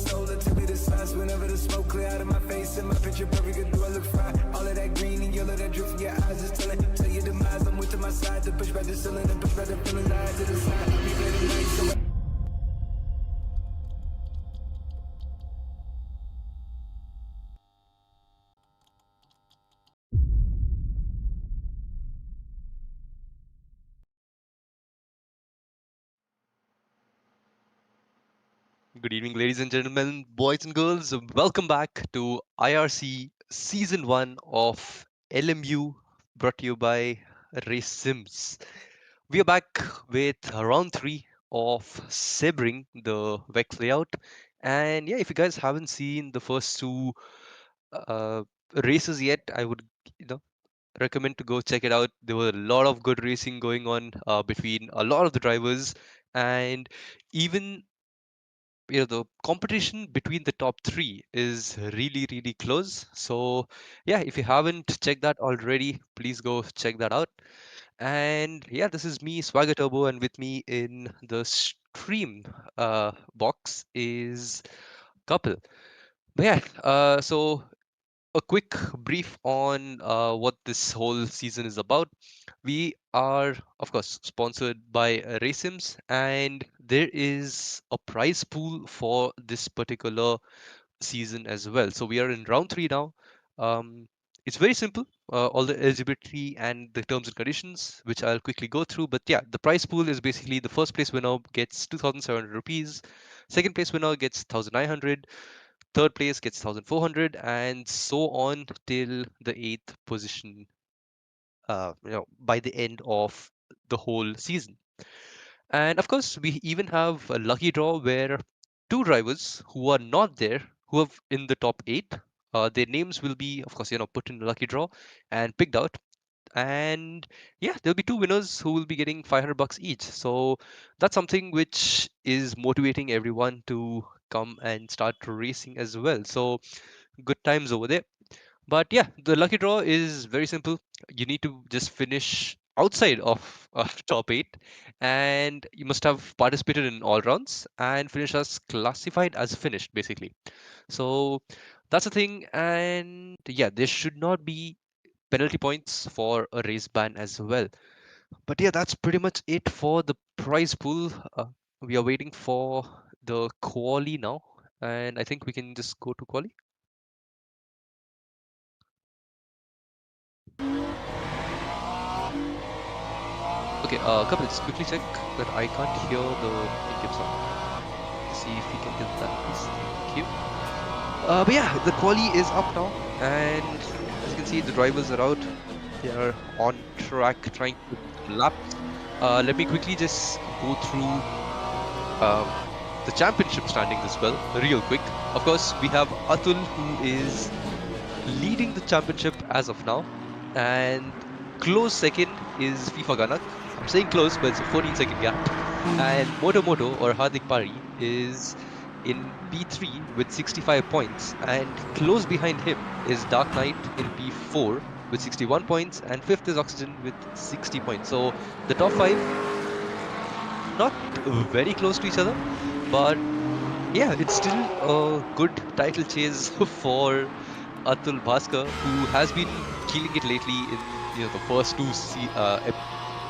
soul, it took me the sauce. Whenever the smoke clear out of my face and my picture perfect, do I look fine? All of that green and yellow that drip from your eyes is tell your demise. I'm with to my side to push back the ceiling and push back the feelings I had to the side. I'll be late at night, so Good evening, ladies and gentlemen, boys and girls. Welcome back to IRC Season 1 of LMU, brought to you by Racesims. We are back with round 3 of Sebring, the Vex layout. And yeah, if you guys haven't seen the first two uh, races yet, I would you know recommend to go check it out. There were a lot of good racing going on between a lot of the drivers, and even the competition between the top three is really close. So yeah, if you haven't checked that already, please go check that out. And yeah, this is me, SwaggerTurbo, and with me in the stream box is Couple. But yeah, so a quick brief on what this whole season is about. We are, of course, sponsored by Racesims, and there is a prize pool for this particular season as well. So we are in round 3 now. Um, it's very simple, all the eligibility and the terms and conditions, which I'll quickly go through. But yeah, the prize pool is basically the first place winner gets 2,700 rupees, second place winner gets 1,900, third place gets 1,400, and so on till the eighth position. By the end of the whole season. And of course, we even have a lucky draw where two drivers who are not there, who are in the top eight, their names will be, of course, put in the lucky draw and picked out. And yeah, there'll be two winners who will be getting 500 bucks each. So that's something which is motivating everyone to come and start racing as well. So good times over there. But yeah, the lucky draw is very simple. You need to just finish outside of top eight, and you must have participated in all rounds and finish as classified as finished, basically. So that's the thing. And yeah, there should not be penalty points for a race ban as well. But yeah, that's pretty much it for the prize pool. We are waiting for the quali now, and I think we can just go to quali. Okay, couple, just quickly check that I can't hear the in-game sound. See if we can get that, please. Thank you. But yeah, the quali is up now, and as you can see, the drivers are out. They are on track trying to lap. Let me quickly just go through um, the championship standings as well, real quick. Of course, we have Athul, who is leading the championship as of now, and close second is FIFA Ganak. I'm saying close, but it's a 14-second gap. And Moto or Hardik Pari is in P3 with 65 points, and close behind him is Dark Knight in P4 with 61 points, and fifth is Oxygen with 60 points. So the top five not very close to each other, but yeah, it's still a good title chase for Athul Bhaskar, who has been killing it lately in the first two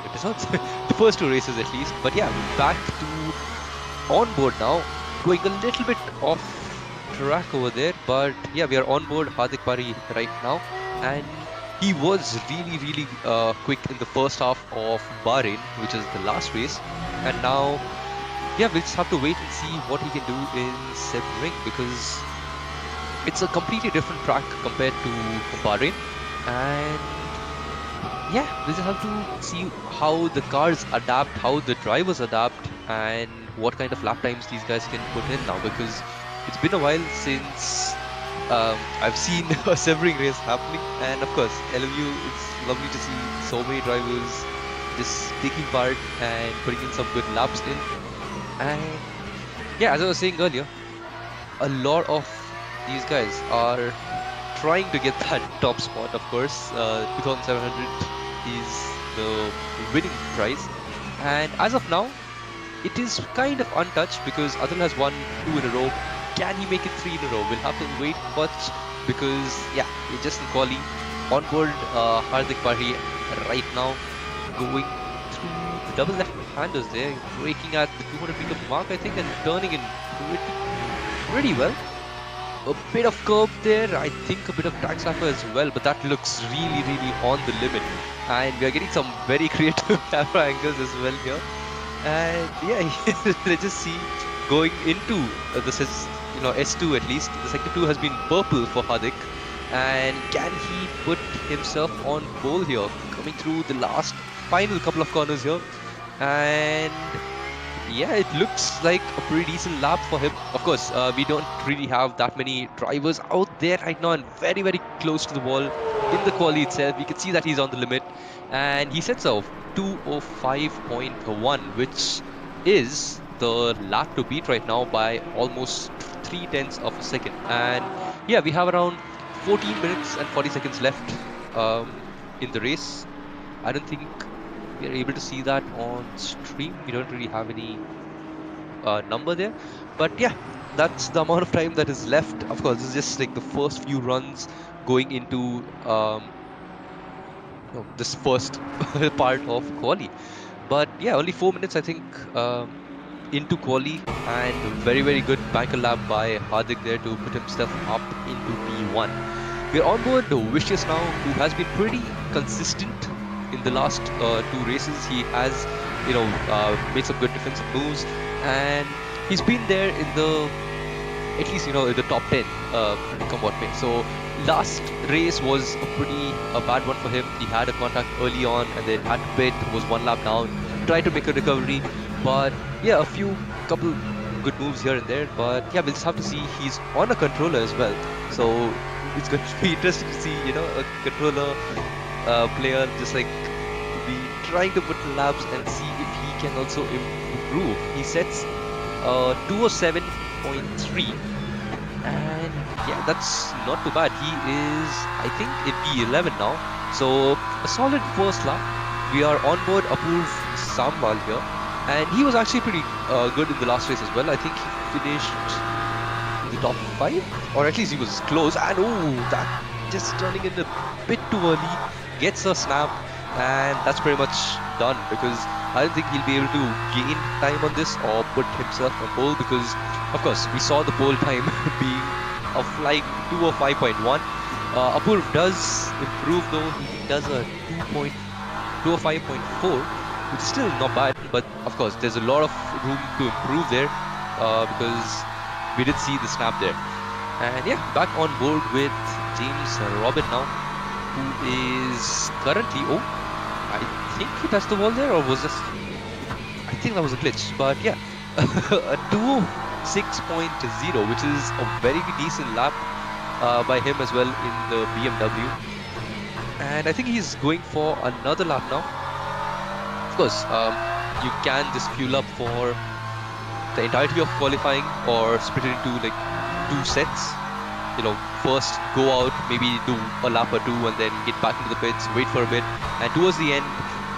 episodes, the first two races at least. But yeah, back to on board now, going a little bit off track over there. But yeah, we are on board Hardik Pari right now, and he was really quick in the first half of Bahrain, which is the last race, and now yeah, we'll just have to wait and see what he can do in Sebring, because it's a completely different track compared to Bahrain, and yeah, we'll just have to see how the cars adapt, how the drivers adapt, and what kind of lap times these guys can put in now, because it's been a while since I've seen a Sebring race happening, and of course, LMU, it's lovely to see so many drivers just taking part and putting in some good laps in. And yeah, as I was saying earlier, a lot of these guys are trying to get that top spot, of course. 2,700 is the winning prize. And as of now, it is kind of untouched because Athul has won 2 in a row. can he make it 3 in a row? We'll have to wait watch because yeah, it's just in quali. On board Hardik Parhi right now, going through the double left-handers there, braking at the 200-meter mark, I think, and turning in pretty well. A bit of curb there, I think a bit of drag slapper as well, but that looks really on the limit. And we are getting some very creative camera angles as well here. And yeah, let's just see going into this is S2 at least. The sector 2 has been purple for Hardik. And can he put himself on pole here? Coming through the final couple of corners here. And yeah, it looks like a pretty decent lap for him. Of course, we don't really have that many drivers out there right now and very close to the wall in the quali itself. We can see that he's on the limit and he sets off 2:05.1, which is the lap to beat right now by almost 0.3 of a second. And yeah, we have around 14 minutes and 40 seconds left in the race. I don't think we are able to see that on stream. We don't really have any number there, but yeah, that's the amount of time that is left. Of course, this is just like the first few runs going into this first part of quali. But yeah, only 4 minutes I think into quali, and very good banker lap by Hardik there to put himself up into P1. We're on board Vicious now, who has been pretty consistent in the last 2 races. He has made some good defensive moves, and he's been there in the at least in the top 10 come what may. So last race was a bad one for him. He had a contact early on and then had to pit, was 1 lap down, tried to make a recovery, but yeah, couple good moves here and there. But yeah, we'll just have to see. He's on a controller as well, so it's going to be interesting to see a controller player just like be trying to put laps and see if he can also improve. He sets 2:07.3, and yeah, that's not too bad. He is, I think, in P11 now, so a solid first lap. We are on board Athul Bhaskar here, and he was actually pretty good in the last race as well. I think he finished in the top 5, or at least he was close. And that just turning in a bit too early, gets a snap, and that's pretty much done, because I don't think he'll be able to gain time on this or put himself on pole, because of course we saw the pole time being of like 2:05.1. Apurv does improve though. He does a 2:05.4, which is still not bad, but of course there's a lot of room to improve there, because we did see the snap there. And yeah, back on board with James Robin now, who is currently, I think he touched the wall there, or was this, I think that was a glitch, but yeah, a 2:06.0, which is a very decent lap by him as well in the BMW. And I think he's going for another lap now. Of course, you can just fuel up for the entirety of qualifying or split it into like 2 sets. First go out, maybe do a lap or 2 and then get back into the pits, wait for a bit, and towards the end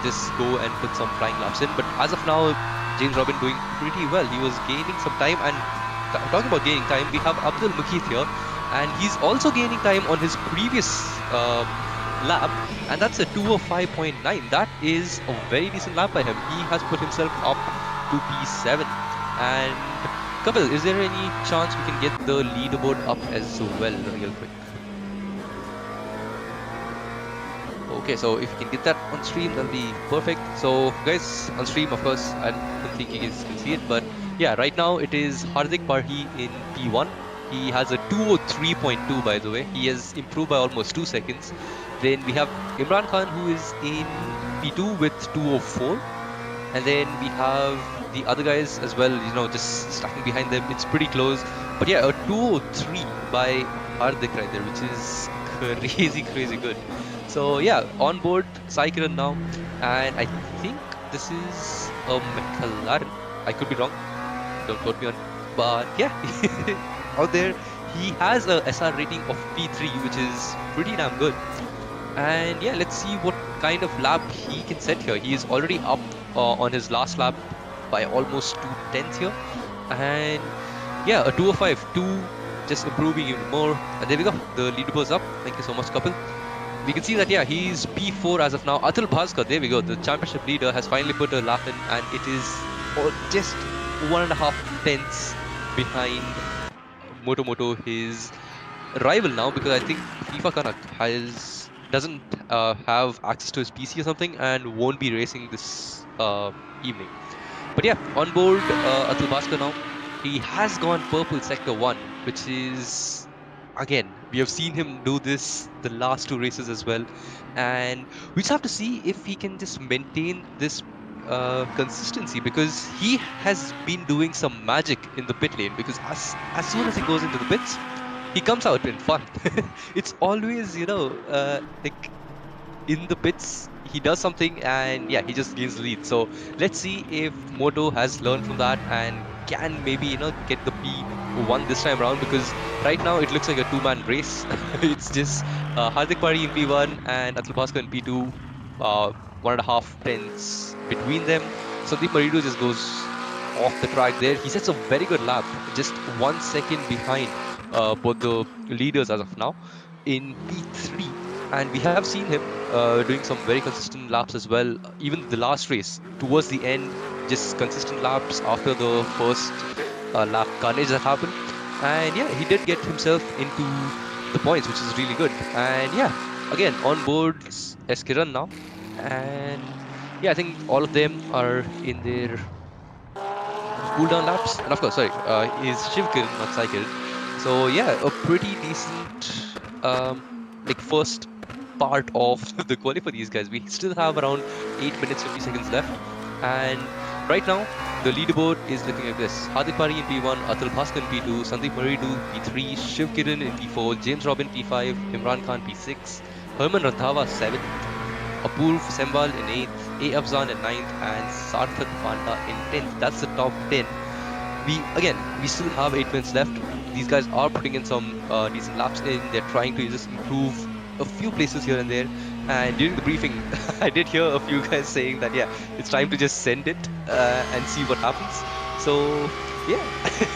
just go and put some flying laps in. But as of now, James Robin doing pretty well. He was gaining some time, and talking about gaining time, we have Abdul Mukeet here, and he's also gaining time on his previous lap, and that's a 2:05.9. That is a very decent lap by him. He has put himself up to P7. And Kapil, is there any chance we can get the leaderboard up as well real quick? Okay, so if you can get that on stream, that'll be perfect. So guys, on stream, of course, I don't think you guys can see it, but yeah, right now it is Hardik Parhi in P1. He has a 2:03.2, by the way. He has improved by almost 2 seconds. Then we have Imran Khan, who is in P2 with 2:04. And then we have the other guys as well, just stacking behind them. It's pretty close. But yeah, a 2:03 by Hardik right there, which is crazy good. So yeah, on board Sai Tarun now. And I think this is a McLaren. I could be wrong. Don't quote me on. But yeah, out there, he has a SR rating of P3, which is pretty damn good. And yeah, let's see what kind of lap he can set here. He is already up on his last lap by almost 2/10 here. And yeah, a 205, 2 just improving even more. And there we go. The leaderboard's up. Thank you so much, couple. We can see that, yeah, he's P4 as of now. Athul Bhaskar, there we go. The championship leader has finally put a lap in, and it is just 1.5 tenths behind Moto, his rival now, because I think FIFA Kanak doesn't have access to his PC or something and won't be racing this evening. But yeah, on board Athul Bhaskar now. He has gone purple sector 1, which is, again, we have seen him do this the last 2 races as well. And we just have to see if he can just maintain this consistency, because he has been doing some magic in the pit lane, because as soon as he goes into the pits, he comes out in fun. It's always, like in the pits, he does something and yeah, he just gains the lead. So let's see if Moto has learned from that and can maybe, get the P1 this time around, because right now it looks like a two-man race. It's just Hardik Pari in P1 and Atul Bhaskar in P2, 1.5 tenths between them. Sandeep Maridu just goes off the track there. He sets a very good lap, just 1 second behind both the leaders as of now in P3. And we have seen him doing some very consistent laps as well. Even the last race, towards the end, just consistent laps after the first lap carnage that happened. And yeah, he did get himself into the points, which is really good. And yeah, again, on board Eskiran now. And yeah, I think all of them are in their cooldown laps. And of course, sorry, is Shiv Kiran, not Sai Kiran. So yeah, a pretty decent like first part of the quali for these guys. We still have around 8 minutes 50 seconds left, and right now the leaderboard is looking like this: Hardik Pari in P1, Athul Bhaskar in P2, Sandeep Maridu P3, Shiv Kiran in P4, James Robin P5, Imran Khan P6, Herman Randhawa 7th, Apurv Sembal in 8th, A. Afzan in 9th, and Sarthak Panda in 10th. That's the top 10. We still have 8 minutes left. These guys are putting in some decent laps in. They're trying to just improve a few places here and there. And during the briefing, I did hear a few guys saying that, yeah, it's time to just send it and see what happens. So, yeah,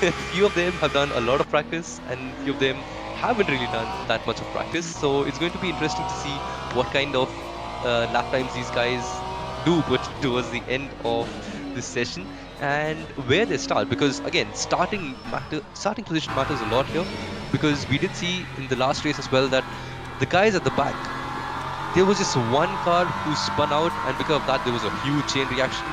a few of them have done a lot of practice, and a few of them haven't really done that much of practice. So it's going to be interesting to see what kind of lap times these guys do put towards the end of this session and where they start, because again, starting position matters a lot here, because we did see in the last race as well that the guys at the back, there was just one car who spun out, and because of that there was a huge chain reaction.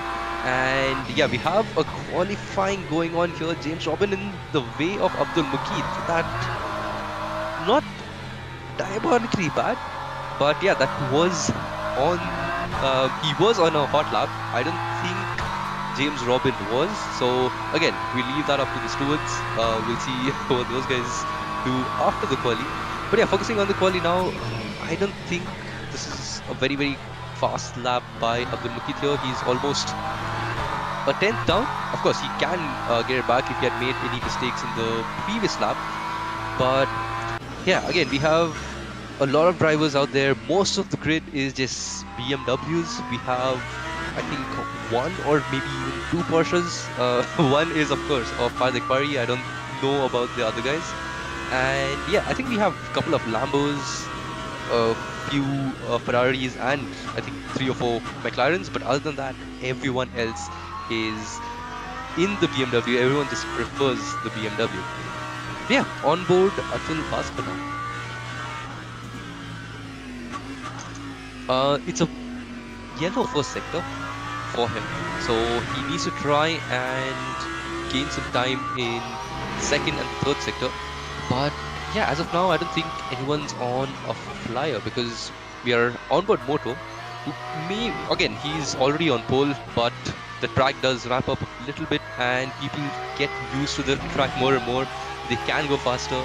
And yeah, we have a qualifying going on here. James Robin in the way of Abdul Mukeed, that not diabolically bad, but yeah, that was on he was on a hot lap. I don't think James Robin was. So again, we leave that up to the stewards. We'll see what those guys do after the quali. But yeah, focusing on the quali now, I don't think this is a very, very fast lap by Abdul Mukeed here. He's almost a 10th down. Of course, he can get it back if he had made any mistakes in the previous lap. But yeah, again, we have a lot of drivers out there. Most of the grid is just BMWs. We have, I think, one or maybe even two Porsches. One is, of course, of Hardik Pari. I don't know about the other guys. And yeah, I think we have a couple of Lambos, a few Ferraris, and I think 3 or 4 McLarens. But other than that, everyone else is in the BMW. Everyone just prefers the BMW. Yeah, on board Athul Bhaskar now. It's a yellow first sector for him, so he needs to try and gain some time in second and third sector. But yeah, as of now, I don't think anyone's on a flyer, because we are onboard Moto. Again, he's already on pole, but the track does ramp up a little bit and people get used to the track more and more. They can go faster.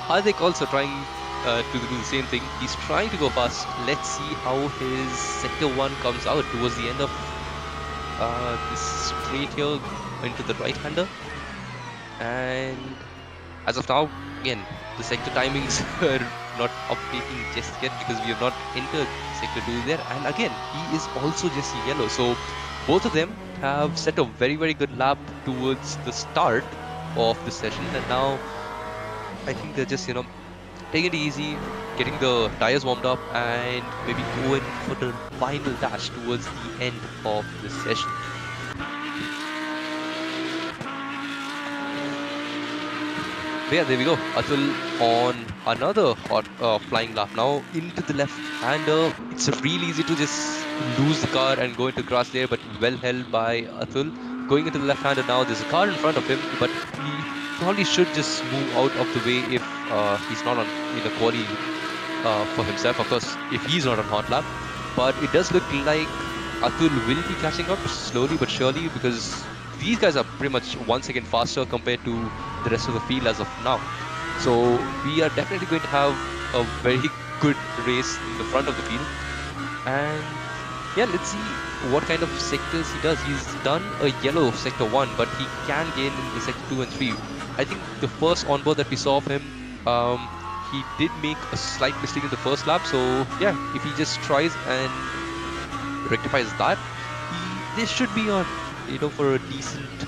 Hardik also trying to do the same thing. He's trying to go fast. Let's see how his sector 1 comes out towards the end of this straight here into the right-hander. And as of now, again, the sector timings are not updating just yet, because we have not entered sector 2 there. And again, he is also just yellow. So both of them have set a very, very good lap towards the start. of the session, and now I think they're just taking it easy, getting the tires warmed up, and maybe going for the final dash towards the end of the session. But yeah, there we go. Athul on another hot flying lap now into the left hander. It's really easy to just lose the car and go into grass there, but well held by Athul. Going into the left hander now, there's a car in front of him, but he probably should just move out of the way if he's not on in a quali for himself. Of course, if he's not on hot lap, but it does look like Athul will be catching up slowly but surely because these guys are pretty much 1 second faster compared to the rest of the field as of now. So we are definitely going to have a very good race in the front of the field. And yeah, let's see what kind of sectors he does. He's done a yellow sector 1, but he can gain in the sector 2 and 3. I think the first onboard that we saw of him, he did make a slight mistake in the first lap. So yeah, if he just tries and rectifies that, this should be on for a decent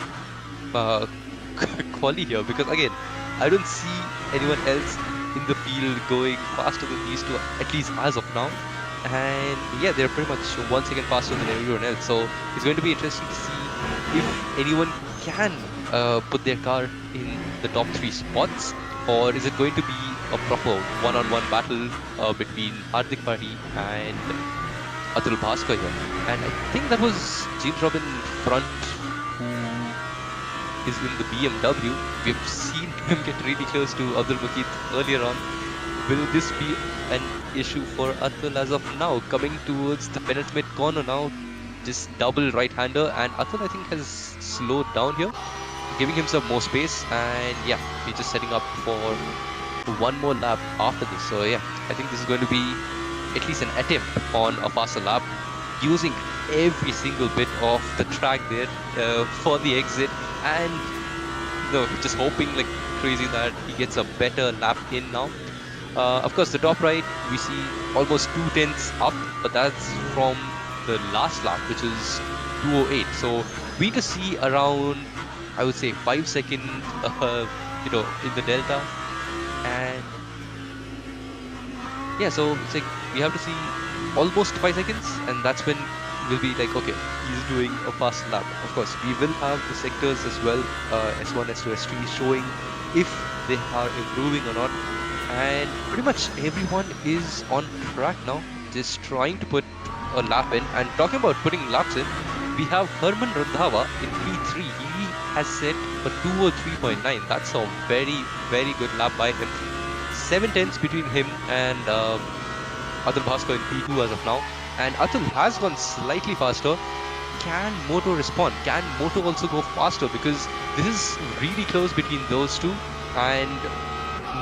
quali here, because again, I don't see anyone else in the field going faster than these two, at least as of now. And yeah, they're pretty much 1 second faster than everyone else. So it's going to be interesting to see if anyone can put their car in the top 3 spots, or is it going to be a proper one-on-one battle between Hardik Pari and Athul Bhaskar here. And I think that was James Robin front who is in the BMW. We've seen him get really close to Abdul Makid earlier on. Will this be an issue for Athul as of now? Coming towards the penultimate corner now, just double right-hander, and Athul I think has slowed down here, giving himself more space, and yeah, he's just setting up for one more lap after this. So yeah, I think this is going to be at least an attempt on a faster lap, using every single bit of the track there for the exit, and just hoping like crazy that he gets a better lap in now. Of course, the top right, we see almost 2/10 up, but that's from the last lap, which is 2:08. So we need to see around, I would say, 5 seconds, in the delta. And yeah, so it's like we have to see almost 5 seconds, and that's when we'll be like, okay, he's doing a fast lap. Of course, we will have the sectors as well, S1, S2, S3, showing if they are improving or not. And pretty much everyone is on track now, just trying to put a lap in. And talking about putting laps in, we have Herman Randhawa in P3. He has set a 2:03.9. That's a very, very good lap by him. 7/10 between him and Athul Bhaskar in P2 as of now. And Athul has gone slightly faster. Can Moto respond? Can Moto also go faster? Because this is really close between those two. And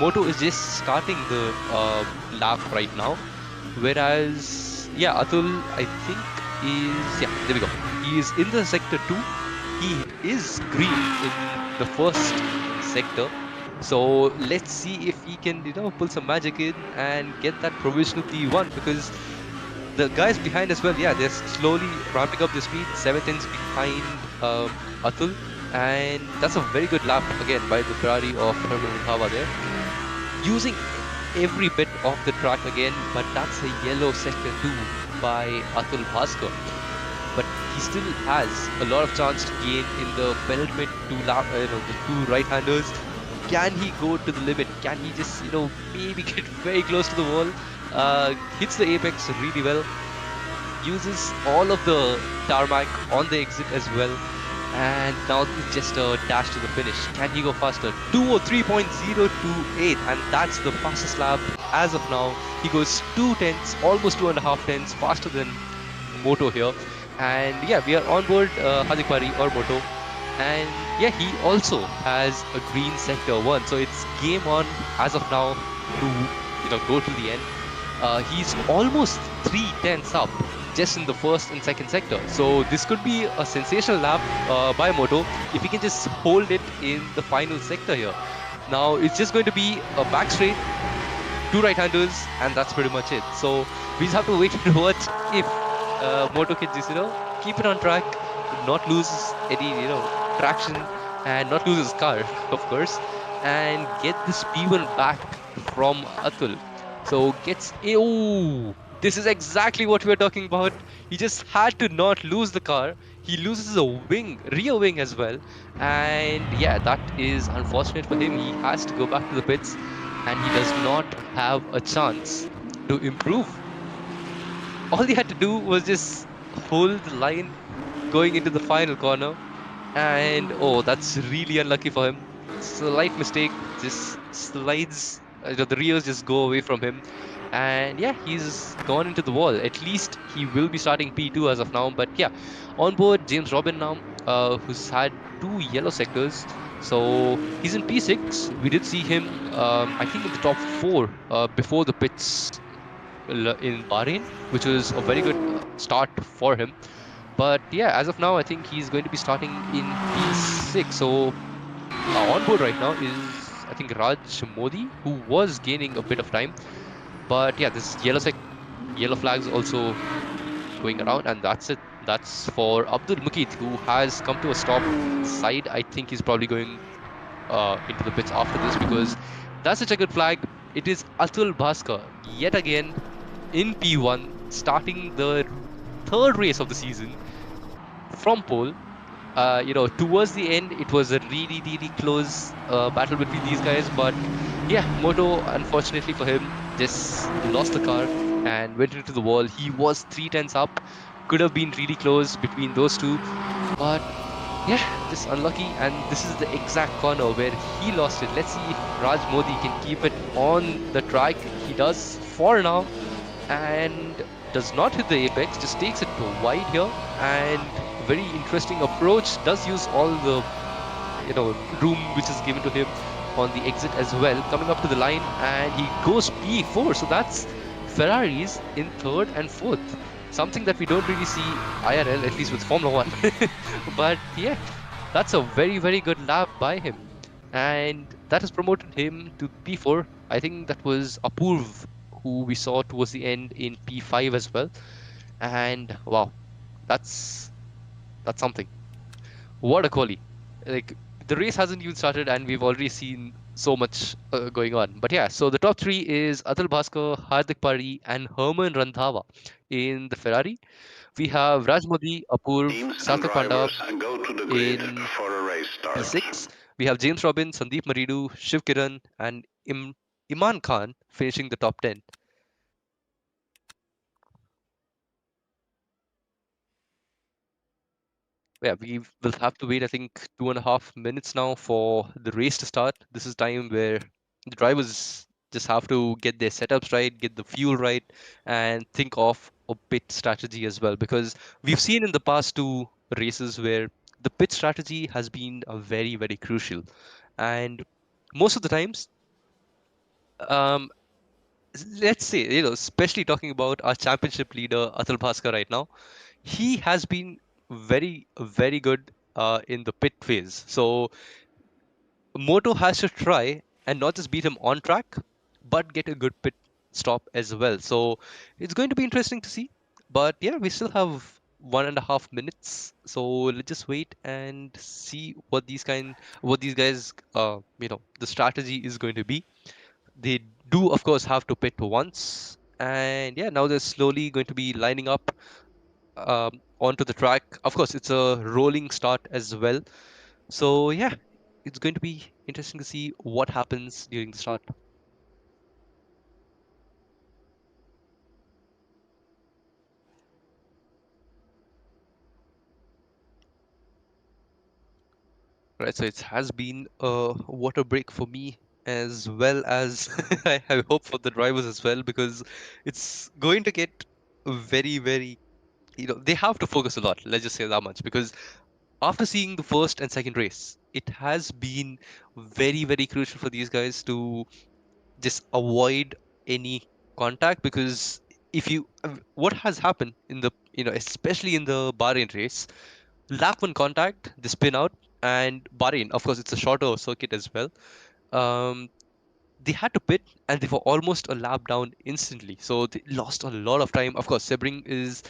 Moto is just starting the lap right now. Whereas, yeah, Athul, I think there we go. He is in the sector 2. He is green in the first sector. So let's see if he can, pull some magic in and get that provisional P1, because the guys behind as well, yeah, they're slowly ramping up the speed. 7/10 behind Athul, and that's a very good lap again by the Ferrari of Herman Randhawa there, using every bit of the track again. But that's a yellow sector 2 by Athul Bhaskar. But he still has a lot of chance to gain in the penultimate the two right-handers. Can he go to the limit? Can he just, maybe get very close to the wall? Hits the apex really well. Uses all of the tarmac on the exit as well. And now it's just a dash to the finish. Can he go faster? 2:03.028, and that's the fastest lap as of now. He goes 2/10, almost 2.5 faster than Moto here. And yeah, we are on board Hardik Pari or Moto. And yeah, he also has a green sector 1. So it's game on as of now to go to the end. He's almost 3/10 up just in the first and second sector. So this could be a sensational lap by Moto if he can just hold it in the final sector here. Now it's just going to be a back straight, 2 right-handers, and that's pretty much it. So we just have to wait and watch if Moto can just keep it on track, not lose any traction, and not lose his car, of course, and get this P1 back from Atul. So gets oh, this is exactly what we're talking about. He just had to not lose the car. He loses a wing, rear wing as well, and yeah, that is unfortunate for him. He has to go back to the pits, and he does not have a chance to improve. All he had to do was just hold the line going into the final corner, and oh, that's really unlucky for him. Slight mistake, just slides. The rears just go away from him, and yeah, he's gone into the wall. At least he will be starting P2 as of now. But yeah, on board James Robin now, who's had two yellow sectors. So he's in P6. We did see him, I think, in the top four before the pits in Bahrain, which was a very good start for him. But yeah, as of now, I think he's going to be starting in P6. So on board right now is, I think, Raj Modi, who was gaining a bit of time. But yeah, this yellow flags also going around, and that's it. That's for Abdul Mukit, who has come to a stop side. I think he's probably going into the pits after this because that's such a good flag. It is Athul Bhaskar yet again in P1, starting the third race of the season from pole. Towards the end, it was a really, really close battle between these guys. But yeah, Moto, unfortunately for him, just lost the car and went into the wall. He was 3 tenths up. Could have been really close between those two. But yeah, just unlucky. And this is the exact corner where he lost it. Let's see if Raj Modi can keep it on the track. He does for now and does not hit the apex, just takes it to wide here, and very interesting approach. Does use all the room which is given to him on the exit as well, coming up to the line, and he goes P4. So that's Ferraris in third and fourth, something that we don't really see IRL, at least with Formula One. But yeah, that's a very, very good lap by him, and that has promoted him to P4. I think that was Apurv who we saw towards the end in P5 as well. And wow, that's something. What a quali! Like, the race hasn't even started, and we've already seen so much going on. But yeah, so the top three is Atul Bhaskar, Hardik Pari, and Herman Randhawa in the Ferrari. We have Raj Modi, Apurv, Teams and Sarthak Panda drivers go to the grid in for a race start. P6. We have James Robin, Sandeep Maridu, Shiv Kiran, and Iman Khan finishing the top 10. Yeah, we will have to wait, I think, 2.5 minutes now for the race to start. This is time where the drivers just have to get their setups right, get the fuel right, and think of a pit strategy as well. Because we've seen in the past two races where the pit strategy has been a very, very crucial. And most of the times, um, let's say, especially talking about our championship leader, Atul Bhaskar right now, he has been very, very good in the pit phase. So Moto has to try and not just beat him on track, but get a good pit stop as well. So it's going to be interesting to see. But yeah, we still have 1.5 minutes. So let's just wait and see what these guys, the strategy is going to be. They do, of course, have to pit once. And yeah, now they're slowly going to be lining up onto the track. Of course, it's a rolling start as well. So yeah, it's going to be interesting to see what happens during the start. Right, so it has been a water break for me as well as I hope for the drivers as well, because it's going to get very, very, they have to focus a lot. Let's just say that much, because after seeing the first and second race, it has been very, very crucial for these guys to just avoid any contact. Because if you what has happened in the especially in the Bahrain race, lap one contact, they spin out. And Bahrain, of course, it's a shorter circuit as well. um they had to pit, and they were almost a lap down instantly, so they lost a lot of time. Of course, Sebring is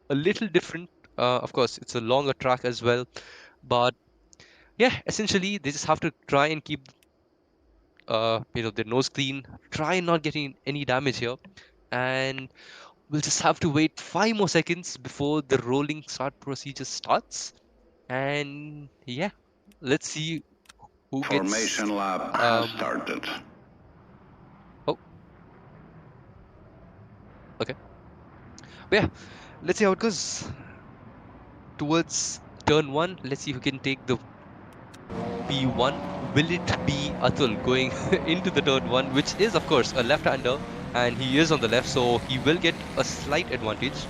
a little different. Of course, it's a longer track as well, but yeah, essentially they just have to try and keep their nose clean, try not getting any damage here, and we'll just have to wait 5 more seconds before the rolling start procedure starts. And yeah, let's see who gets Formation lap has um started. oh, okay. But yeah, let's see how it goes towards turn one. Let's see who can take the P1. Will it be Athul going into the turn one, which is of course a left-hander, and he is on the left, so he will get a slight advantage.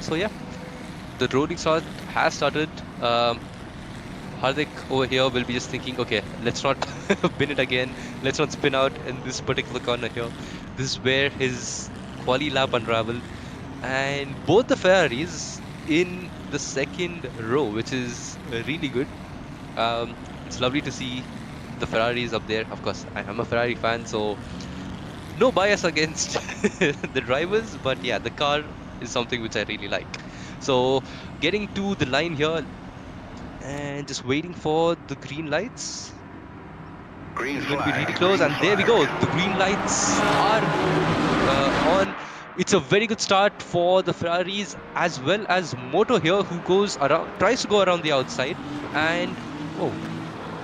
So yeah, the rolling start has started. Hardik over here will be just thinking, okay, let's not pin it again. Let's not spin out in this particular corner here. This is where his quali lap unraveled. And both the Ferraris in the second row, which is really good. It's lovely to see the Ferraris up there. Of course, I'm a Ferrari fan, so no bias against the drivers, but yeah, the car is something which I really like. So getting to the line here and just waiting for the green lights. Green It's going to be really flag, close, green and there we flag. go. The green lights are on. It's a very good start for the Ferraris as well as Moto here, who goes around, tries to go around the outside, and oh,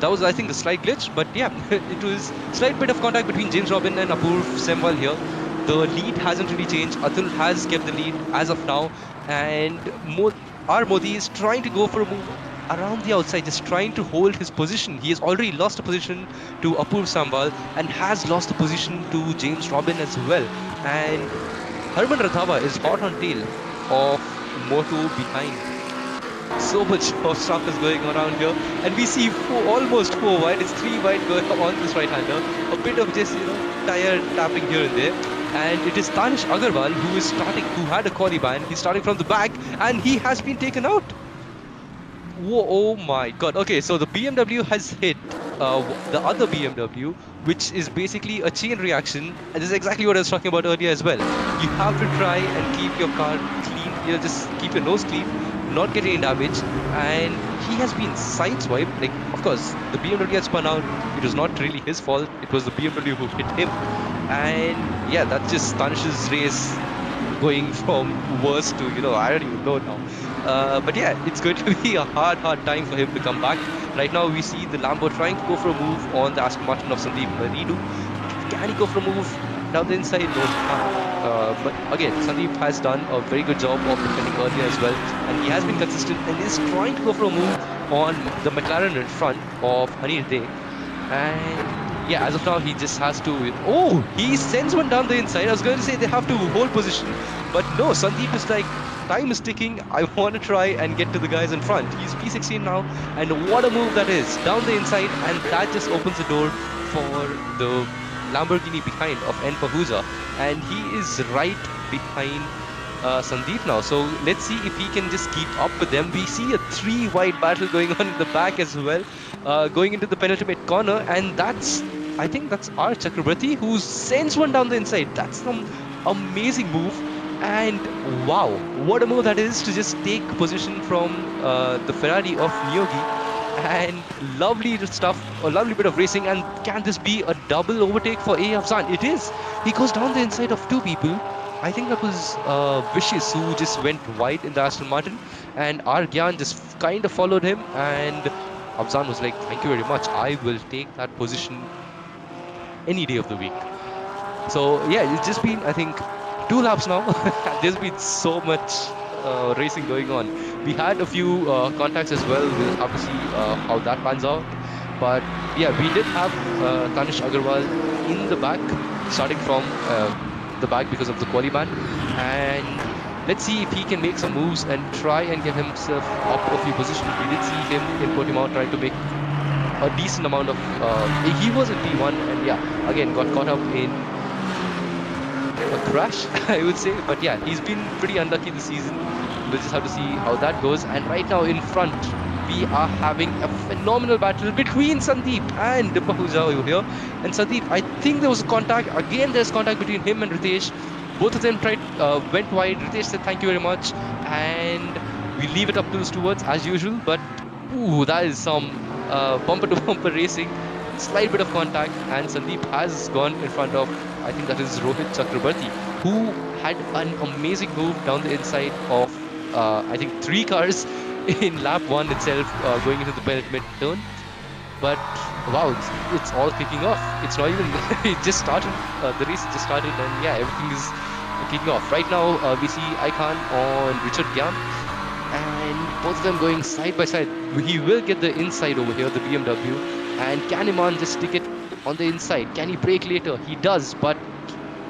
that was I think a slight glitch, but yeah, it was slight bit of contact between James Robin and Apoorv Semwal here. The lead hasn't really changed. Atul has kept the lead as of now, and our Modi is trying to go for a move around the outside, just trying to hold his position. He has already lost a position to Apoorv Sambal and has lost the position to James Robin as well. And Harman Rathava is hot on tail of Moto behind. So much of stuff is going on around here, and we see almost 4 wide. It's 3 wide going on this right-hander. A bit of just tire tapping here and there, and it is Tanish Agarwal who is starting, who had a quali ban. He's starting from the back, and he has been taken out. Whoa, oh my god. Okay, so the BMW has hit the other BMW, which is basically a chain reaction. And this is exactly what I was talking about earlier as well. You have to try and keep your car clean, just keep your nose clean, not get any damage. And he has been sideswiped. Like, of course, the BMW had spun out. It was not really his fault. It was the BMW who hit him. And yeah, that just Tanish's race going from worse to, I don't even know now. But yeah, it's going to be a hard time for him to come back. Right now, we see the Lambo trying to go for a move on the Aston Martin of Sandeep Maridu. Can he go for a move down the inside? No, he can't. But again, Sandeep has done a very good job of defending earlier as well. And he has been consistent and is trying to go for a move on the McLaren in front of Hanir Day. And yeah, as of now, he just has to... Oh, he sends one down the inside. I was going to say they have to hold position. But no, Sandeep is like, time is ticking. I want to try and get to the guys in front. He's P16 now. And what a move that is. Down the inside. And that just opens the door for the Lamborghini behind of N. Pahuza. And he is right behind Sandeep now. So let's see if he can just keep up with them. We see a 3-wide battle going on in the back as well. Going into the penultimate corner. And I think that's R. Chakrabarti who sends one down the inside. That's some amazing move. And wow, what a move that is to just take position from the Ferrari of Nyogi. And lovely stuff, a lovely bit of racing. And can this be a double overtake for A. Afzan? It is. He goes down the inside of 2 people. I think that was Vicious who just went wide in the Aston Martin. And R. Gyan just kind of followed him. And Afzan was like, thank you very much. I will take that position any day of the week. So yeah, it's just been, I think, 2 laps now. There's been so much racing going on. We had a few contacts as well. We'll have to see how that pans out. But yeah, we did have Tanish Agarwal in the back, starting from the back because of the quali ban. And let's see if he can make some moves and try and get himself up a few positions. We did see him in Portimao trying to make a decent amount of... he was in P1 and yeah, again, got caught up in a crash, I would say. But yeah, he's been pretty unlucky this season. We'll just have to see how that goes. And right now in front, we are having a phenomenal battle between Sandeep and Pahuja over here. And Sandeep, I think there was a contact. Again, there's contact between him and Ritesh. Both of them went wide. Ritesh said thank you very much. And we leave it up to the stewards as usual. But Ooh, that is some bumper to bumper racing. Slight bit of contact, and Sandeep has gone in front of, I think that is Rohit Chakrabarti, who had an amazing move down the inside of, I think, 3 cars in lap 1 itself, going into the penultimate turn. But wow, it's all kicking off. It's not even, it just started, the race just started, and yeah, everything is kicking off. Right now, we see Icon on Richard Gyan, and both of them going side by side. He will get the inside over here, the BMW, and can Iman just stick it on the inside? Can he brake later? He does, but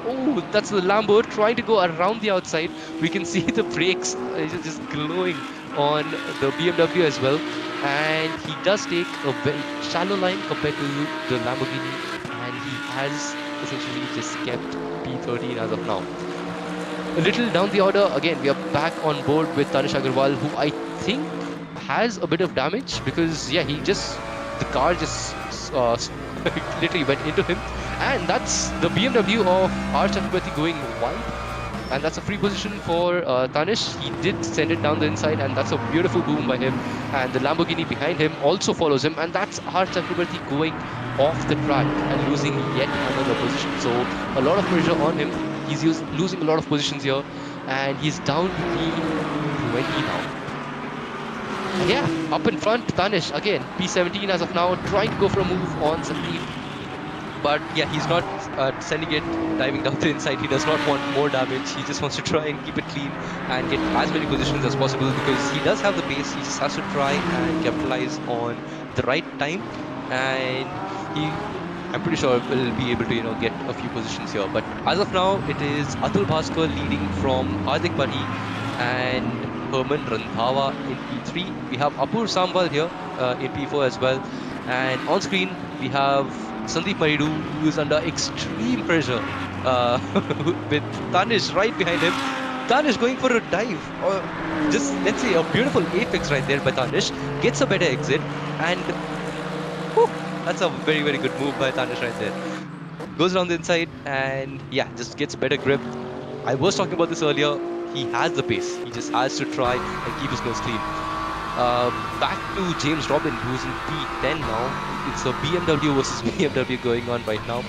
oh, that's the Lambo trying to go around the outside. We can see the brakes just glowing on the BMW as well, and he does take a very shallow line compared to the Lamborghini, and he has essentially just kept P13 as of now. A little down the order, again, we are back on board with Tanish Agarwal, who I think has a bit of damage because, yeah, the car just literally went into him. And that's the BMW of R. Chakrabarti going wide. And that's a free position for Tanish. He did send it down the inside, and that's a beautiful boom by him. And the Lamborghini behind him also follows him. And that's R. Chakrabarti going off the track and losing yet another position. So a lot of pressure on him. He's losing a lot of positions here, and he's down to P20 now. And yeah, up in front, Tanish again, P17 as of now, trying to go for a move on Sandeep. But yeah, he's not sending it diving down the inside. He does not want more damage. He just wants to try and keep it clean and get as many positions as possible because he does have the pace. He just has to try and capitalize on the right time, and I'm pretty sure will be able to get a few positions here. But as of now, it is Athul Bhaskar leading from Hardik Pari and Herman Randhawa in P3. We have Apur Sambal here in P4 as well. And on screen, we have Sandeep Maridu, who is under extreme pressure with Tanish right behind him. Tanish going for a dive, or just, let's say, a beautiful apex right there by Tanish. Gets a better exit, and whew, that's a very, very good move by Tanish right there. Goes around the inside, and yeah, just gets better grip. I was talking about this earlier. He has the pace. He just has to try and keep his nose clean. Back to James Robin, who's in P10 now. It's a BMW versus BMW going on right now.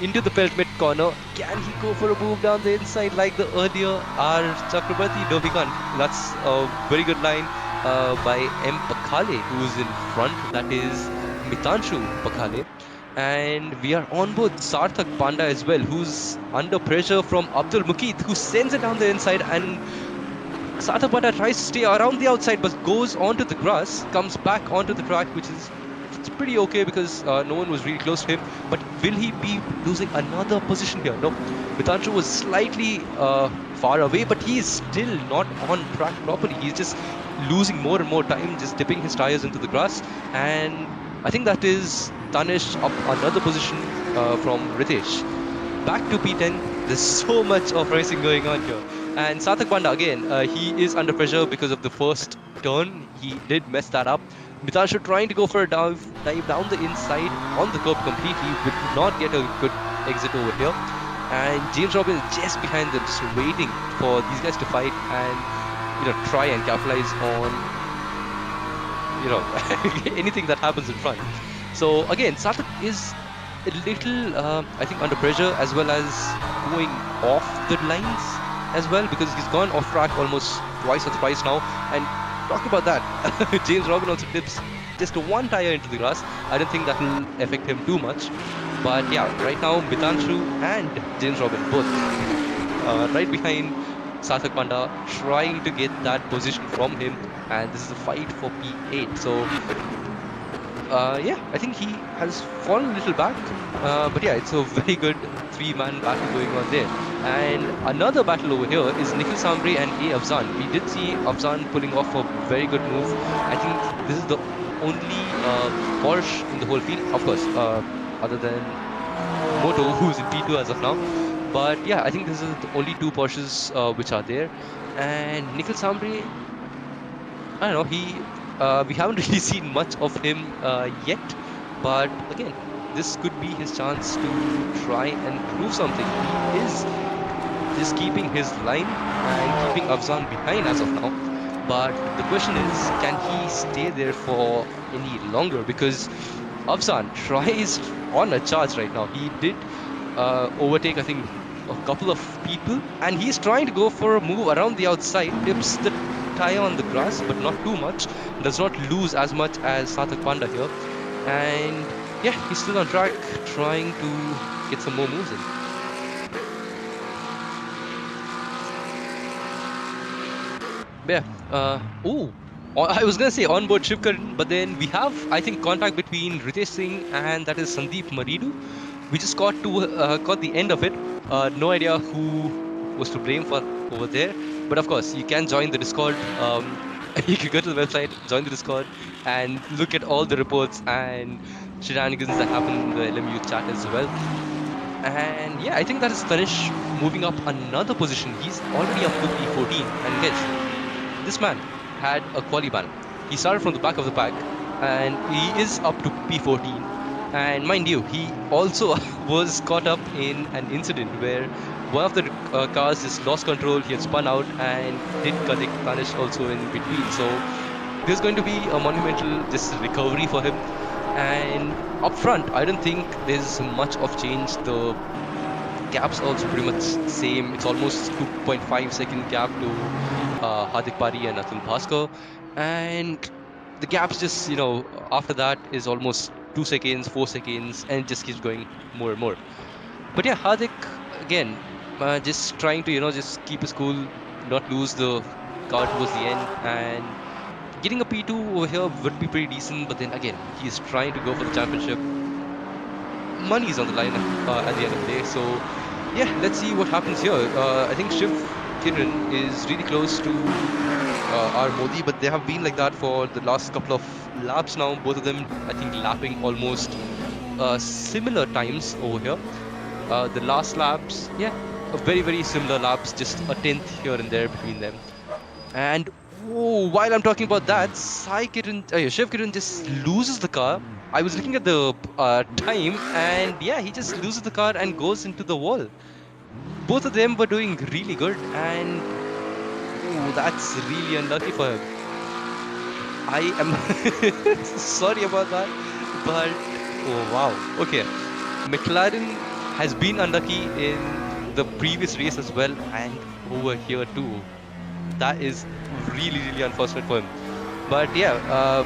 Into the penultimate corner. Can he go for a move down the inside like the earlier R. Chakrabarti? No, he can't. That's a very good line by M. Pakhale, who's in front. That is Mitanshu Pakhale. And we are on board Sarthak Panda as well, who's under pressure from Abdul Mukeet, who sends it down the inside, and Sarthak Panda tries to stay around the outside but goes onto the grass, comes back onto the track, which is pretty okay because no one was really close to him. But will he be losing another position here? No. Mitanshu was slightly far away, but he is still not on track properly. He's just losing more and more time, just dipping his tires into the grass. And I think that is Tanish up another position from Ritesh. Back to P10. There's so much of racing going on here. And Sarthak Panda again, he is under pressure because of the first turn. He did mess that up. Mitanshu trying to go for a dive down the inside on the curb completely, would not get a good exit over here. And James Robin is just behind them, just waiting for these guys to fight and try and capitalize on anything that happens in front. So again, Sarthak is a little, I think, under pressure, as well as going off the lines as well, because he's gone off track almost twice or thrice now. And talk about that, James Robin also dips just one tire into the grass. I don't think that will affect him too much. But yeah, right now Mitanshu and James Robin both right behind Sarthak Panda, trying to get that position from him, and this is a fight for P8. So yeah, I think he has fallen a little back, but yeah, it's a very good three-man battle going on there. And another battle over here is Nikhil Sambre and A. Afzan. We did see Afzan pulling off a very good move. I think this is the only Porsche in the whole field, of course, other than Moto, who's in P2 as of now. But yeah, I think this is the only two Porsches which are there. And Nikhil Sambre, I don't know, we haven't really seen much of him yet. But again, this could be his chance to try and prove something. He is just keeping his line and keeping Afzan behind as of now. But the question is, can he stay there for any longer? Because Afzan tries on a charge right now. He did overtake, I think, a couple of people, and he's trying to go for a move around the outside, tips the tire on the grass, but not too much, does not lose as much as Satak Panda here. And yeah, he's still on track, trying to get some more moves in. Yeah. I was gonna say onboard Shiv Karan, but then we have, I think, contact between Ritesh Singh and that is Sandeep Maridu. We just caught the end of it. No idea who was to blame for over there, but of course you can join the Discord. You can go to the website, join the Discord, and look at all the reports and shenanigans that happen in the LMU chat as well. And yeah, I think that is Tanish moving up another position. He's already up to P14, and guys, this man had a quali ban. He started from the back of the pack, and he is up to P14. And mind you, he also was caught up in an incident where one of the cars just lost control. He had spun out and did connect Tanish also in between. So there's going to be a monumental just recovery for him. And up front, I don't think there's much of change. The gap's also pretty much same. It's almost 2.5 second gap to Hardik Pari and Athul Bhaskar, and the gaps just after that is almost 2 seconds, 4 seconds, and it just keeps going more and more. But yeah, Hardik again just trying to just keep his cool, not lose the car towards the end, and getting a P2 over here would be pretty decent. But then again, he's trying to go for the championship. Money is on the line at the end of the day, so yeah, let's see what happens here. I think Shiv Kiran is really close to our Modi, but they have been like that for the last couple of laps now. Both of them, I think, lapping almost similar times over here. The last laps, yeah, very, very similar laps, just a tenth here and there between them. And while I'm talking about that, Shiv Kiran just loses the car. I was looking at the time, and yeah, he just loses the car and goes into the wall. Both of them were doing really good, and that's really unlucky for him. I am sorry about that, but oh wow. Okay, McLaren has been unlucky in the previous race as well, and over here too. That is really, really unfortunate for him. But yeah,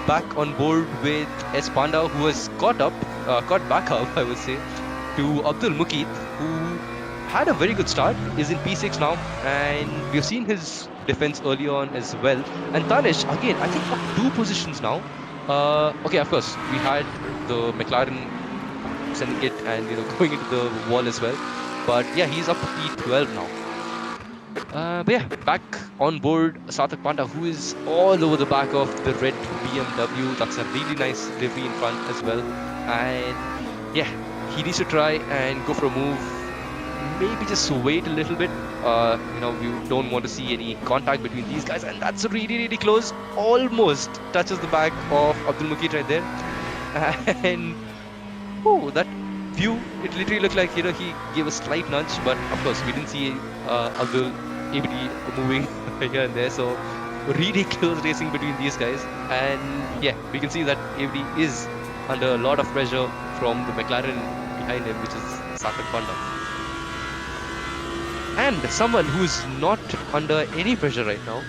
back on board with S Panda, who has caught back up, I would say, to Abdul Muqeet, who had a very good start, is in P6 now, and we've seen his defense early on as well. And Tanish, again, I think up 2 positions now. Okay, of course, we had the McLaren sending it and going into the wall as well. But yeah, he's up to P12 now. But yeah, back on board Satak Panda, who is all over the back of the red BMW. That's a really nice livery in front as well. And yeah, he needs to try and go for a move. Maybe just wait a little bit. We don't want to see any contact between these guys. And that's really, really close. Almost touches the back of Abdul Muqeet right there. And that view, it literally looked like he gave a slight nudge, but of course we didn't see Abdul ABD moving here and there, so really close racing between these guys. And yeah, we can see that ABD is under a lot of pressure from the McLaren behind him, which is Satak Panda. And someone who's not under any pressure right now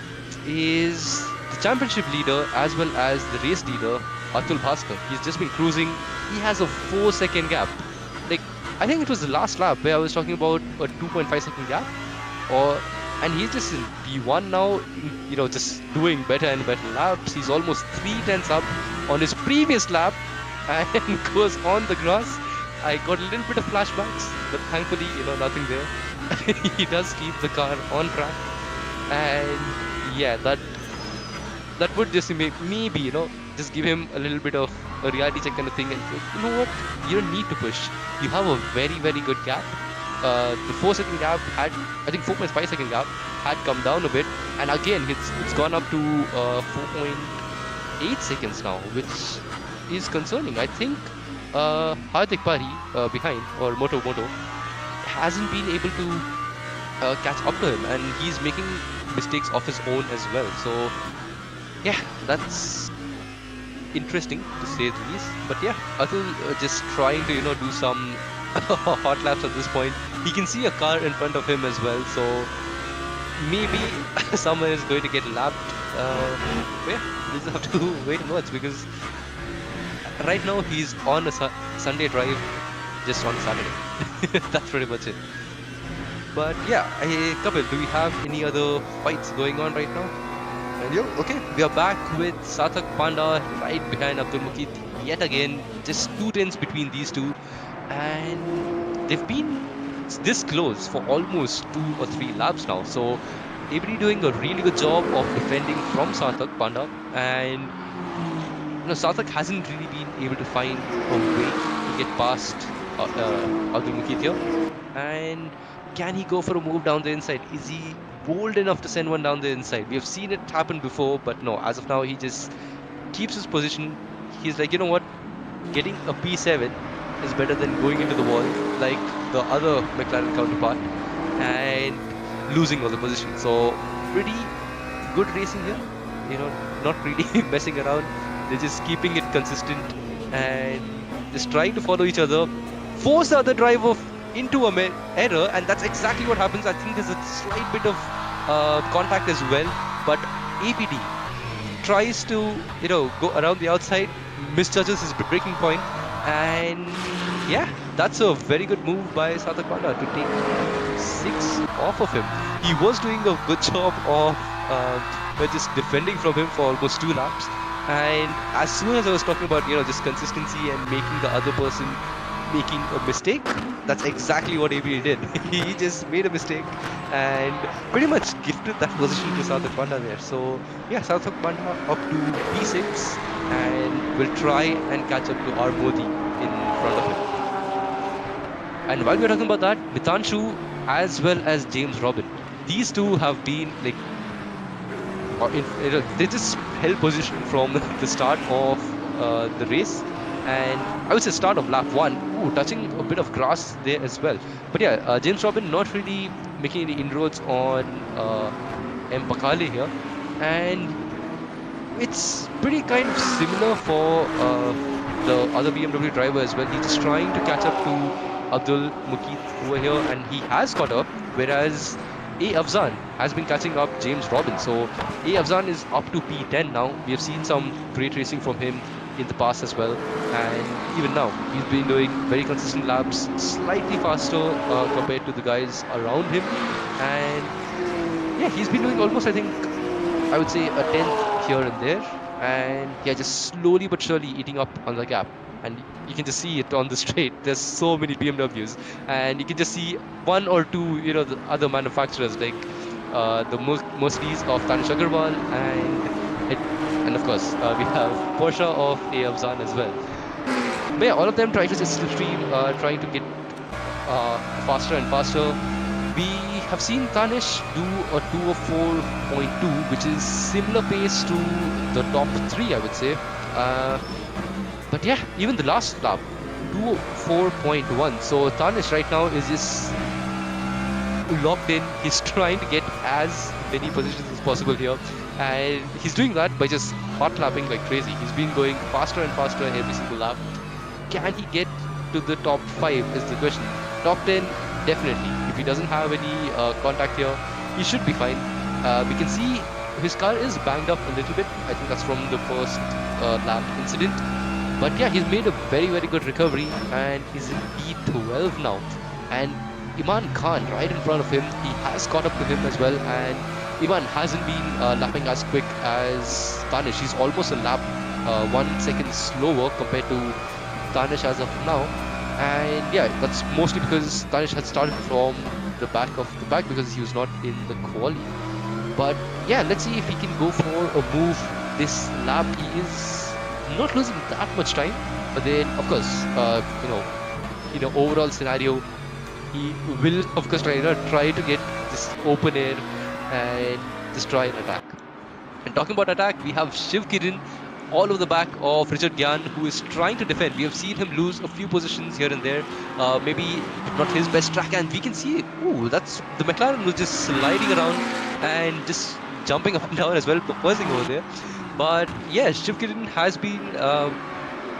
is the championship leader as well as the race leader, Athul Bhaskar. He's just been cruising. He has a 4-second gap. Like, I think it was the last lap where I was talking about a 2.5 second gap, and he's just in P1 now, just doing better and better laps. He's almost 3 tenths up on his previous lap and goes on the grass. I got a little bit of flashbacks, but thankfully, nothing there. He does keep the car on track, and yeah, that would just maybe just give him a little bit of a reality check kind of thing, and you know what, you don't need to push. You have a very, very good gap. The 4-second gap had, I think 4.5 second gap had come down a bit, and again it's gone up to 4.8 seconds now, which is concerning. I think Hardik Pari behind, or Moto hasn't been able to catch up to him, and he's making mistakes of his own as well. So yeah, that's interesting to say the least. But yeah, Athul just trying to do some hot laps at this point. He can see a car in front of him as well, so maybe someone is going to get lapped. But yeah, we'll just have to wait and watch, because right now he's on a Sunday drive, just on Saturday. That's pretty much it. But yeah, Kapil, do we have any other fights going on right now? And okay, we are back with Sarthak Panda right behind Abdul Mukeet yet again. Just 2 tenths between these two, and they've been this close for almost 2 or 3 laps now. So ABD doing a really good job of defending from Sarthak Panda, and Sarthak hasn't really been able to find a way to get past Abdul Mukeet here. And can he go for a move down the inside? Is he bold enough to send one down the inside? We have seen it happen before, but no, as of now, he just keeps his position. He's like, you know what? Getting a P7 is better than going into the wall like the other McLaren counterpart and losing all the position. So pretty good racing here. Not really messing around. They're just keeping it consistent and just trying to follow each other, force the other driver into a error, and that's exactly what happens. I think there's a slight bit of contact as well, but ABD tries to go around the outside, misjudges his braking point, and yeah, that's a very good move by Sarthak Panda to take 6 off of him. He was doing a good job of just defending from him for almost 2 laps, and as soon as I was talking about just consistency and making the other person making a mistake, that's exactly what ABD did. He just made a mistake and pretty much gifted that position to Sarthak Panda there. So yeah, Sarthak Panda up to P6 and will try and catch up to R. Modi in front of him. And while we're talking about that, Mitanshu as well as James Robin, these two have been like they just held position from the start of the race, and I would say start of lap 1. Ooh, touching a bit of grass there as well. But yeah, James Robin not really making any inroads on M. Bakale here, and it's pretty kind of similar for the other BMW driver as well. He's just trying to catch up to Abdul Mukeet over here, and he has caught up, whereas A. Afzan has been catching up James Robin. So A. Afzan is up to P10 now. We have seen some great racing from him in the past as well, and even now he's been doing very consistent laps, slightly faster compared to the guys around him, and yeah, he's been doing almost, I think, I would say a 10th here and there, and yeah, just slowly but surely eating up on the gap. And you can just see it on the straight. There's so many BMWs, and you can just see 1 or 2, the other manufacturers like the Mercedes of Tanish Agarwal, and of course we have Porsche of A. Afzan as well. But yeah, all of them trying to just slipstream, trying to get faster and faster. We have seen Tanish do a 204.2, which is similar pace to the top 3, I would say. But yeah, even the last lap, 204.1. So Tanish right now is just locked in. He's trying to get as many positions as possible here, and he's doing that by just hot lapping like crazy. He's been going faster and faster every single lap. Can he get to the top 5 is the question. Top 10, definitely. If he doesn't have any contact here, he should be fine. We can see his car is banged up a little bit. I think that's from the first lap incident. But yeah, he's made a very, very good recovery, and he's in P12 now. And Iman Khan right in front of him, he has caught up to him as well, and Iman hasn't been lapping as quick as Tanish. He's almost a lap 1 second slower compared to Tanish as of now. And yeah, that's mostly because Tanish had started from the back because he was not in the quali. But yeah, let's see if he can go for a move this lap. He is not losing that much time, but then of course in an overall scenario, he will of course try to get this open air and just try an attack. And talking about attack, we have Shiv Kiran all over the back of Richard Gyan, who is trying to defend. We have seen him lose a few positions here and there, maybe not his best track, and we can see, that's the McLaren was just sliding around and just jumping up and down as well, proposing over there. But yeah, Shivkiran has been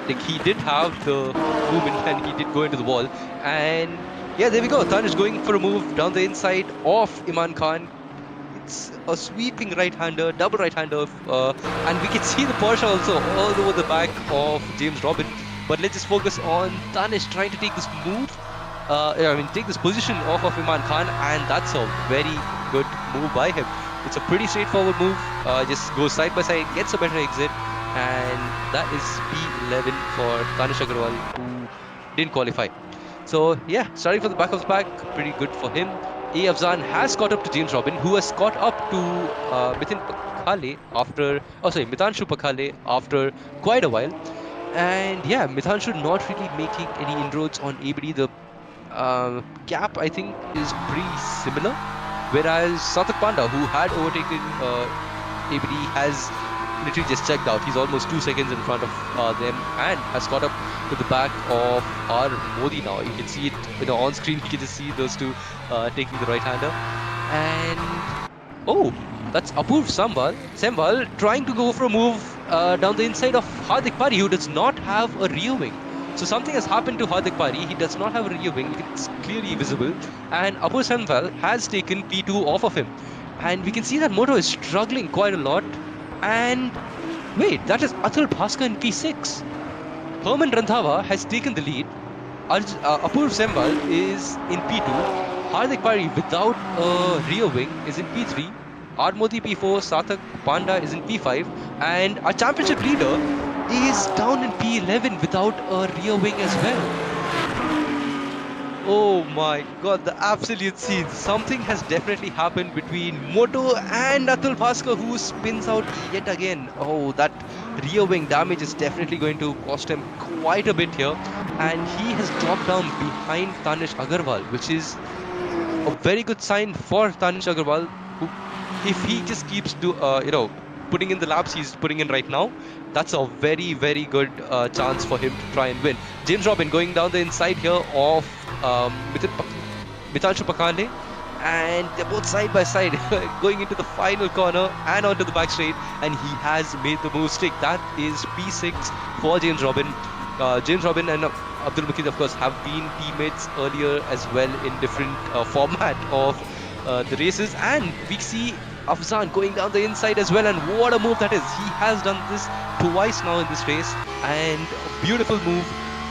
like he did have the movement and he did go into the wall. And yeah, there we go. Tanish going for a move down the inside of Iman Khan. It's a sweeping right-hander, double right-hander, and we can see the Porsche also all over the back of James Robin. But let's just focus on Tanish trying to take this move. Take this position off of Iman Khan, and that's a very good move by him. It's a pretty straightforward move. Just goes side by side, gets a better exit, and that is P11 for Tanish Agarwal, who didn't qualify. So yeah, starting from the back of the pack, pretty good for him. A. Afzan has caught up to James Robin, who has caught up to Mitanshu Pakhale after quite a while. And yeah, Mitanshu not really making any inroads on ABD. The gap, I think, is pretty similar. Whereas Satak Panda, who had overtaken ABD, has literally just checked out. He's almost 2 seconds in front of them and has caught up to the back of our Modi now. You can see it on screen. You can just see those two taking the right-hander. And oh, that's Athul Sambal trying to go for a move down the inside of Hardik Pari, who does not have a rear wing. So something has happened to Hardik Pari. He does not have a rear wing. It's clearly visible. And Athul Sambal has taken P2 off of him. And we can see that Moto is struggling quite a lot. And wait, that is Athul Bhaskar in P6. Herman Randhawa has taken the lead. Apurv Sembal is in P2. Hardik Pari without a rear wing is in P3. Armodi P4, Satak Panda is in P5. And our championship leader is down in P11 without a rear wing as well. Oh my god, the absolute scene. Something has definitely happened between Moto and Athul Bhaskar, who spins out yet again. Oh, that rear wing damage is definitely going to cost him quite a bit here. And he has dropped down behind Tanish Agarwal, which is a very good sign for Tanish Agarwal, who, if he just keeps putting in the laps he's putting in right now, that's a very, very good chance for him to try and win. James Robin going down the inside here of Mitanshu Pakhale, and they're both side by side going into the final corner and onto the back straight, and he has made the move stick. That is P6 for James Robin. James Robin and Abdul Makid, of course, have been teammates earlier as well in different format of the races, and we see Afzan going down the inside as well, and what a move that is. He has done this twice now in this race, and a beautiful move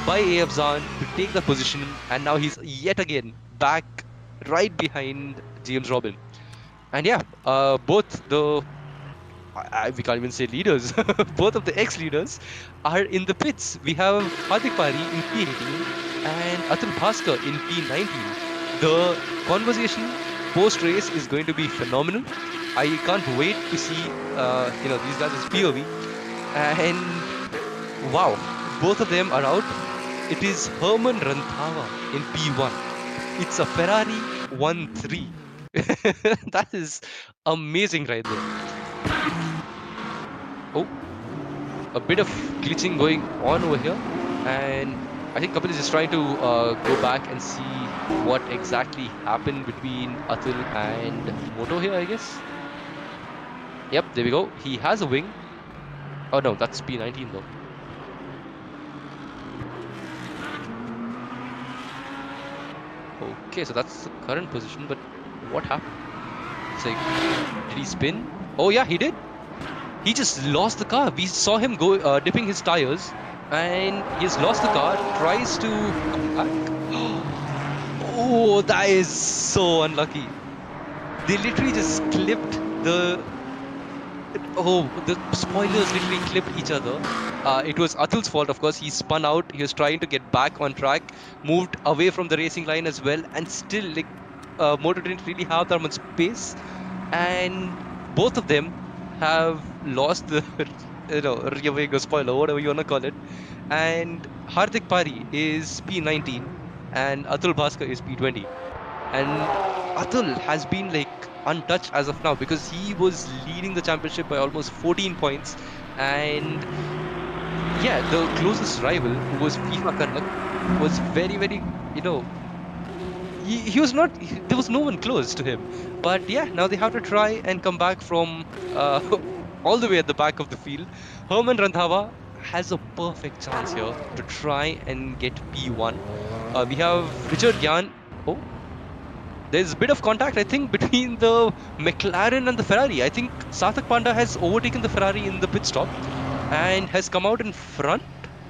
by A. Afzan to take that position, and now he's yet again back right behind James Robin. And yeah, both the we can't even say leaders, both of the ex-leaders are in the pits. We have Hardik Pari in P18 and Athul Bhaskar in P19. The conversation post-race is going to be phenomenal. I can't wait to see these guys' POV. And wow, both of them are out. It is Herman Randhawa in P1. It's a Ferrari 1-3. That is amazing right there. Oh, a bit of glitching going on over here, and I think Kapil is just trying to go back and see what exactly happened between Athul and Moto here, I guess. Yep, there we go. He has a wing. Oh no, that's P19 though. Okay, so that's the current position, but what happened? It's like, did he spin? Oh yeah, he did. He just lost the car. We saw him go dipping his tires, and he's lost the car. Tries to come back. Oh, that is so unlucky. They literally just clipped the. Oh, the spoilers literally clipped each other. It was Athul's fault, of course. He spun out. He was trying to get back on track, moved away from the racing line as well, and still, Moto didn't really have that much space, and both of them have lost the rear wing or spoiler, whatever you wanna call it. And Hardik Pari is P19 and Athul Bhaskar is P20. And Athul has been untouched as of now because he was leading the championship by almost 14 points. And yeah, the closest rival, who was FIFA Kannak, was very, very, he was not, there was no one close to him. But yeah, now they have to try and come back from all the way at the back of the field. Herman Randhawa has a perfect chance here to try and get P1. We have Richard Gyan. Oh, there's a bit of contact, I think, between the McLaren and the Ferrari. I think Sarthak Panda has overtaken the Ferrari in the pit stop and has come out in front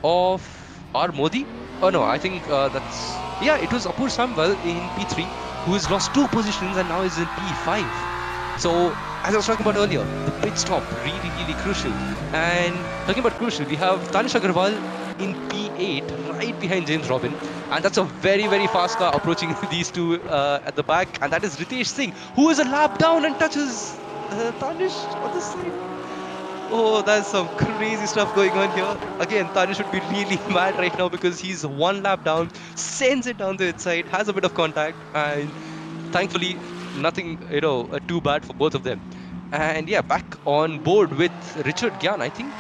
of R. Modi. Oh no, I think that's... Yeah, it was Apur Samwal in P3 who has lost 2 positions and now is in P5. So, as I was talking about earlier, the pit stop really, really crucial. And talking about crucial, we have Tanish Agarwal in P8, right behind James Robin. And that's a very, very fast car approaching these two at the back. And that is Ritesh Singh, who is a lap down and touches Tanish on the side. Oh, that's some crazy stuff going on here. Again, Tanish should be really mad right now because he's 1 lap down, sends it down the inside, has a bit of contact, and thankfully, nothing, too bad for both of them. And yeah, back on board with Richard Gyan. I think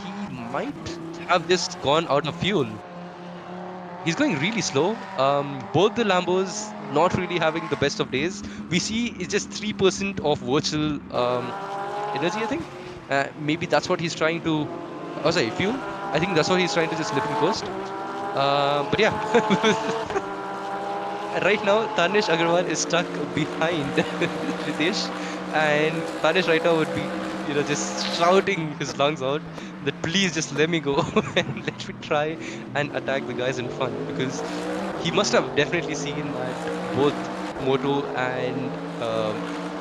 he might have just gone out of fuel. He's going really slow. Both the Lambos not really having the best of days. We see it's just 3% of virtual energy, I think. Maybe that's what he's trying to... Oh, sorry, fuel. I think that's what he's trying to just slip and coast. But yeah. Right now, Tanish Agarwal is stuck behind Ritesh. And Tanish right now would be, just shouting his lungs out that please just let me go and let me try and attack the guys in front, because he must have definitely seen that both Moto and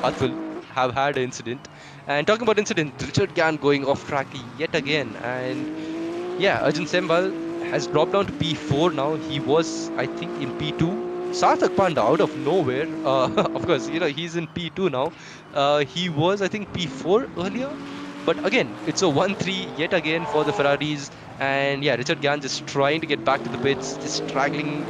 Athul have had an incident. And talking about incident, Richard Gyan going off track yet again. And yeah, Arjun Sembal has dropped down to P4 now. He was, I think, in P2. Sarthak Panda out of nowhere, of course, he's in P2 now. He was, I think, P4 earlier. But again, it's a 1-3 yet again for the Ferraris. And yeah, Richard Gyan just trying to get back to the pits, just straggling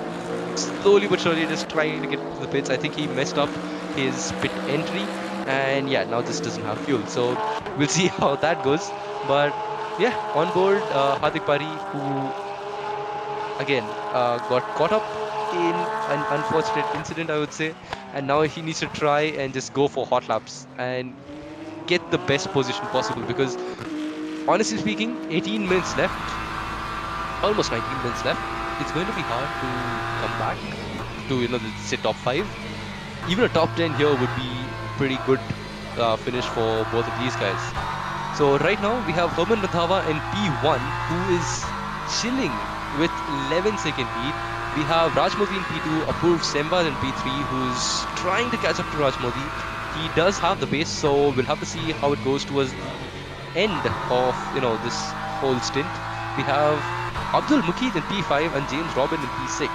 slowly but surely, just trying to get to the pits. I think he messed up his pit entry. And yeah, now this doesn't have fuel. So we'll see how that goes. But yeah, on board Hardik Pari, who again got caught up in an unfortunate incident, I would say. And now he needs to try and just go for hot laps and get the best position possible, because honestly speaking, 18 minutes left, almost 19 minutes left. It's going to be hard to come back to, say, top 5. Even a top 10 here would be pretty good finish for both of these guys. So right now we have Herman Randhawa in P1, who is chilling with 11-second lead. We have Rajmodi in P2, Apurv Sembal in P3, who's trying to catch up to Rajmodi. He does have the pace, so we'll have to see how it goes towards the end of this whole stint. We have Abdul Mukeed in P5 and James Robin in P6.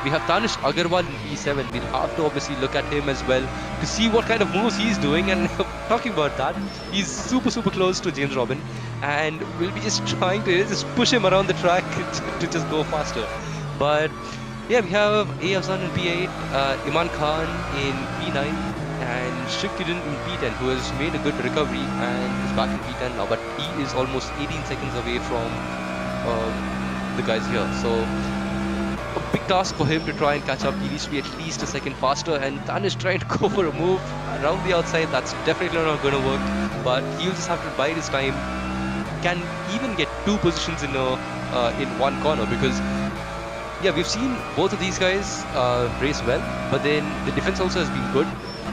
We have Tanish Agarwal in P7. We'll have to obviously look at him as well to see what kind of moves he's doing. And talking about that, he's super close to James Robin, and we'll be just trying to just push him around the track to just go faster. But yeah, we have A. Afzan in P8, Iman Khan in P9, and Shikkiran in P10, who has made a good recovery and is back in P10 now, but he is almost 18 seconds away from the guys here. So a big task for him to try and catch up. He needs to be at least a second faster, and Tanish trying to go for a move around the outside. That's definitely not going to work, but he'll just have to bide his time. Can even get 2 positions in one corner, because yeah, we've seen both of these guys race well, but then the defense also has been good.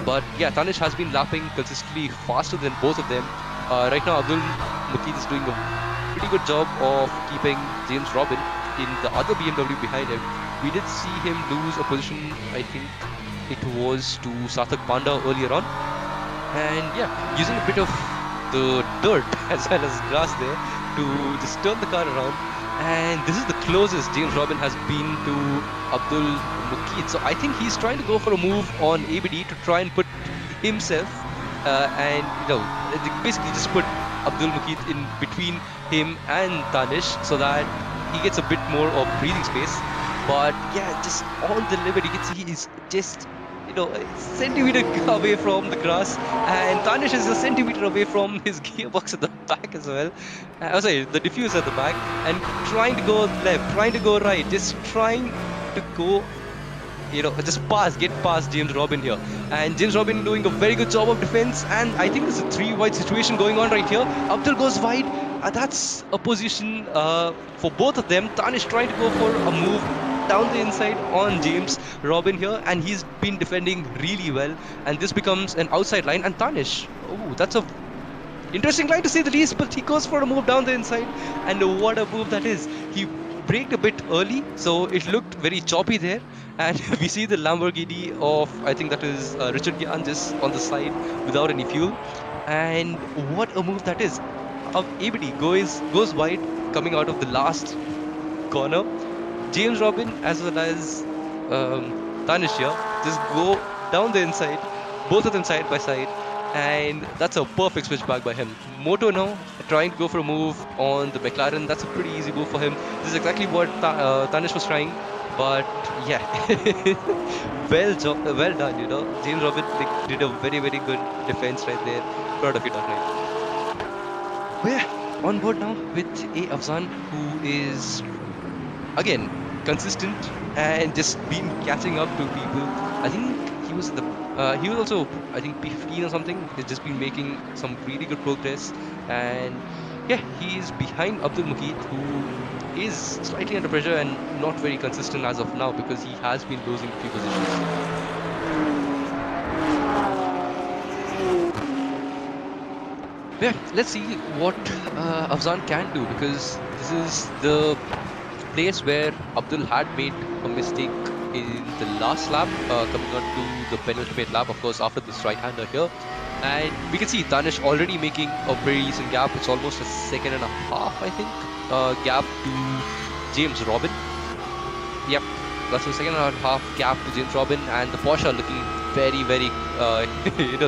But yeah, Tanish has been lapping consistently faster than both of them. Right now, Abdul Mukeed is doing a pretty good job of keeping James Robin in the other BMW behind him. We did see him lose a position, I think it was to Sarthak Panda earlier on. And yeah, using a bit of the dirt as well as grass there to just turn the car around. And this is the closest James Robin has been to Abdul Mukeed. So I think he's trying to go for a move on ABD to try and put himself and basically just put Abdul Mukeed in between him and Tanish, so that he gets a bit more of breathing space. But yeah, just on the limit, you can see he's just a centimeter away from the grass, and Tanish is a centimeter away from his gearbox at the back as well. Sorry, the diffuser at the back, and trying to go left, trying to go right, just trying to go just get past James Robin here. And James Robin doing a very good job of defense. And I think there's a 3 wide situation going on right here. Abdul goes wide. That's a position for both of them. Tanish trying to go for a move down the inside on James Robin here, and he's been defending really well. And this becomes an outside line. And Tanish, oh, that's a interesting line to say the least, but he goes for a move down the inside, and what a move that is. He braked a bit early, so it looked very choppy there, and we see the Lamborghini of, I think that is Richard Gyan, just on the side without any fuel. And what a move that is. ABD goes wide coming out of the last corner. James Robin as well as Tanish here just go down the inside, both of them side by side, and that's a perfect switch back by him. Moto now trying to go for a move on the McLaren. That's a pretty easy move for him. This is exactly what Tanish was trying, but yeah, well done. James Robin did a very good defense right there. Proud of you, Dark Knight. We're on board now with A. Afzan, who is again consistent and just been catching up to people. I think he was also, I think, P15 or something. He's just been making some really good progress, and yeah, he is behind Abdul Mukeet, who is slightly under pressure and not very consistent as of now because he has been losing a few positions. Yeah, let's see what Afzan can do, because this is the place where Abdul had made a mistake in the last lap, coming on to the penultimate lap, of course, after this right-hander here. And we can see Tanish already making a very decent gap. It's almost a 1.5 seconds, I think, gap to James Robin. Yep, that's a 1.5 seconds gap to James Robin, and the Porsche looking very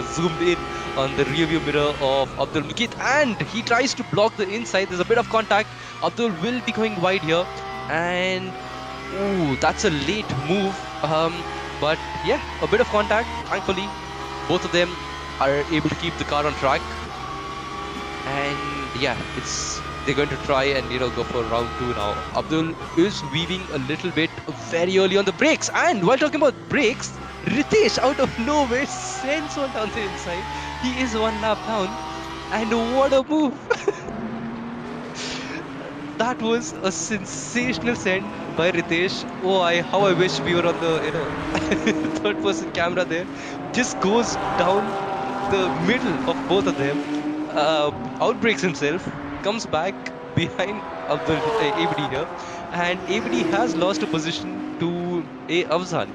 zoomed in on the rear view mirror of Abdul Mukeet, and he tries to block the inside. There's a bit of contact. Abdul will be going wide here, and ooh, that's a late move, but yeah, a bit of contact. Thankfully, both of them are able to keep the car on track, and yeah, they're going to try and go for round 2 now. Abdul is weaving a little bit very early on the brakes, and while talking about brakes, Ritesh out of nowhere sends one down the inside. He is 1 lap down, and what a move! That was a sensational send by Ritesh. Oh, how I wish we were on the third person camera there. Just goes down the middle of both of them, outbreaks himself, comes back behind Abdul ABD here, and ABD has lost a position to A. Afzan.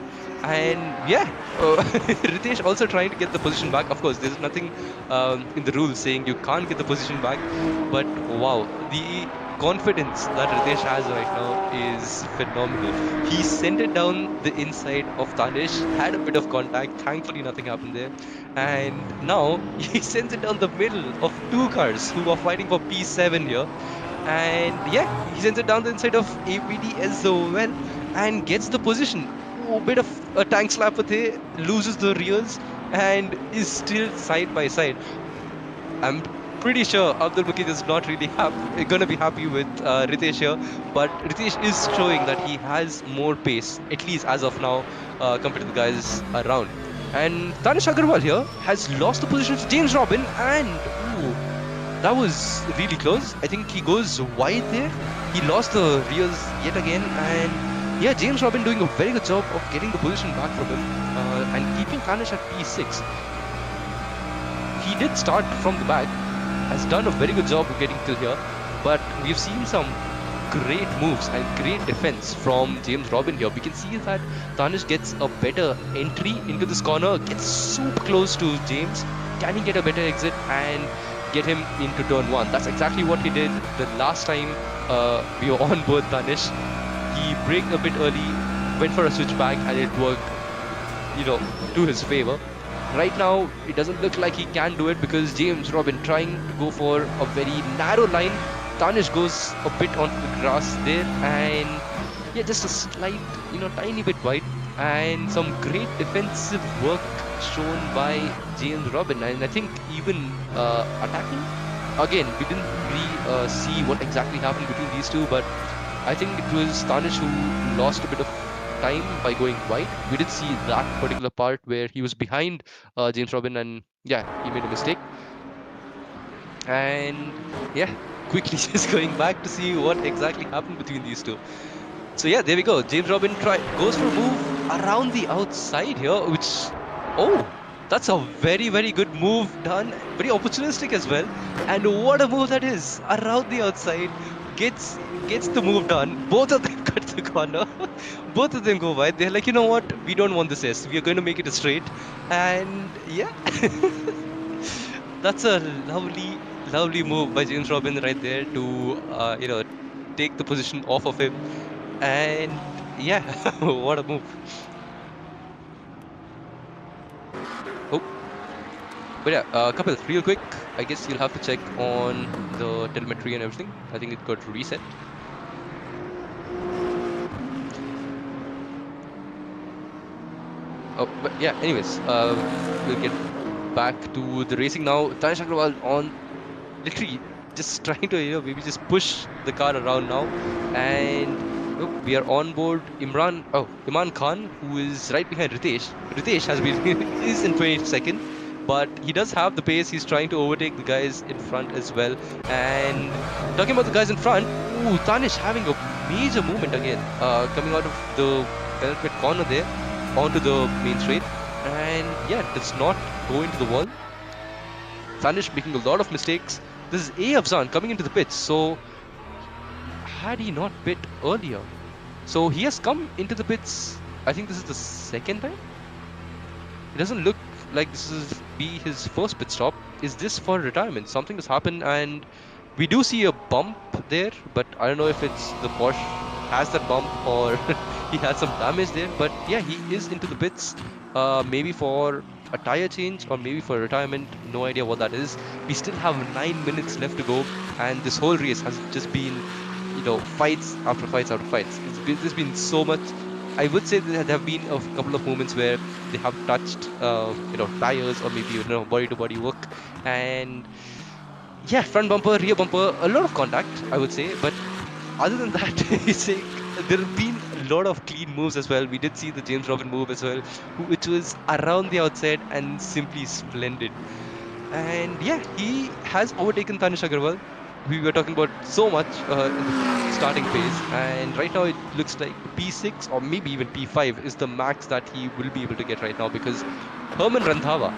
And yeah, Ritesh also trying to get the position back. Of course, there's nothing in the rules saying you can't get the position back, but wow, the confidence that Ritesh has right now is phenomenal. He sent it down the inside of Tanish, had a bit of contact, thankfully nothing happened there, and now he sends it down the middle of 2 cars who are fighting for P7 here, and yeah, he sends it down the inside of ABD as well and gets the position. A bit of a tank slap with it, loses the rears, and is still side by side. I'm pretty sure Abdul Mukeet is not really gonna be happy with Ritesh here, but Ritesh is showing that he has more pace, at least as of now, compared to the guys around. And Tanish Agarwal here has lost the position to James Robin, and ooh, that was really close. I think he goes wide there. He lost the rears yet again, and yeah, James Robin doing a very good job of getting the position back from him and keeping Tanish at P6. He did start from the back, has done a very good job of getting till here, but we've seen some great moves and great defense from James Robin here. We can see that Tanish gets a better entry into this corner, gets super close to James. Can he get a better exit and get him into turn 1? That's exactly what he did the last time we were on board Tanish. He braked a bit early, went for a switchback, and it worked, to his favor. Right now, it doesn't look like he can do it because James Robin trying to go for a very narrow line. Tanish goes a bit onto the grass there, and yeah, just a slight, tiny bit wide, and some great defensive work shown by James Robin. And I think even attacking, again, we didn't really see what exactly happened between these two, but I think it was Tanish who lost a bit of time by going wide. We did see that particular part where he was behind James Robin, and yeah, he made a mistake. And yeah, quickly just going back to see what exactly happened between these two. So yeah, there we go. James Robin goes for a move around the outside here, which, oh, that's a very, very good move done. Very opportunistic as well. And what a move that is. Around the outside, gets the move done. Both of them cut the corner. Both of them go wide. They're like, you know what? We don't want this S. We are going to make it a straight. And yeah, that's a lovely, lovely move by James Robin right there to, take the position off of him. And yeah, what a move. Oh, but yeah, Kapil, real quick, I guess you'll have to check on the telemetry and everything. I think it got reset. Oh, but yeah, anyways, we'll get back to the racing now. Tanish Agrawal on literally just trying to, maybe just push the car around now. And we are on board Imran Khan, who is right behind Ritesh. Ritesh is in 22nd, but he does have the pace. He's trying to overtake the guys in front as well. And talking about the guys in front, Tanish having a major movement again, coming out of the penultimate corner there onto the main straight, and yeah, does not go into the wall. Tanish making a lot of mistakes. This is A. Afzan coming into the pits, so had he not pit earlier? So he has come into the pits, I think this is the second time? It doesn't look like this is his first pit stop. Is this for retirement? Something has happened, and we do see a bump there, but I don't know if it's the Porsche has that bump or he has some damage there. But yeah, he is into the pits, maybe for a tire change or maybe for retirement. No idea what that is. We still have 9 minutes left to go, and this whole race has just been, fights after fights after fights. There's been so much. I would say that there have been a couple of moments where they have touched, tires or maybe body-to-body work, and yeah, front bumper, rear bumper, a lot of contact, I would say. But other than that, there have been a lot of clean moves as well. We did see the James Robin move as well, which was around the outside and simply splendid. And yeah, he has overtaken Tanish Agrawal. We were talking about so much in the starting phase, and right now it looks like P6 or maybe even P5 is the max that he will be able to get right now, because Herman Randhawa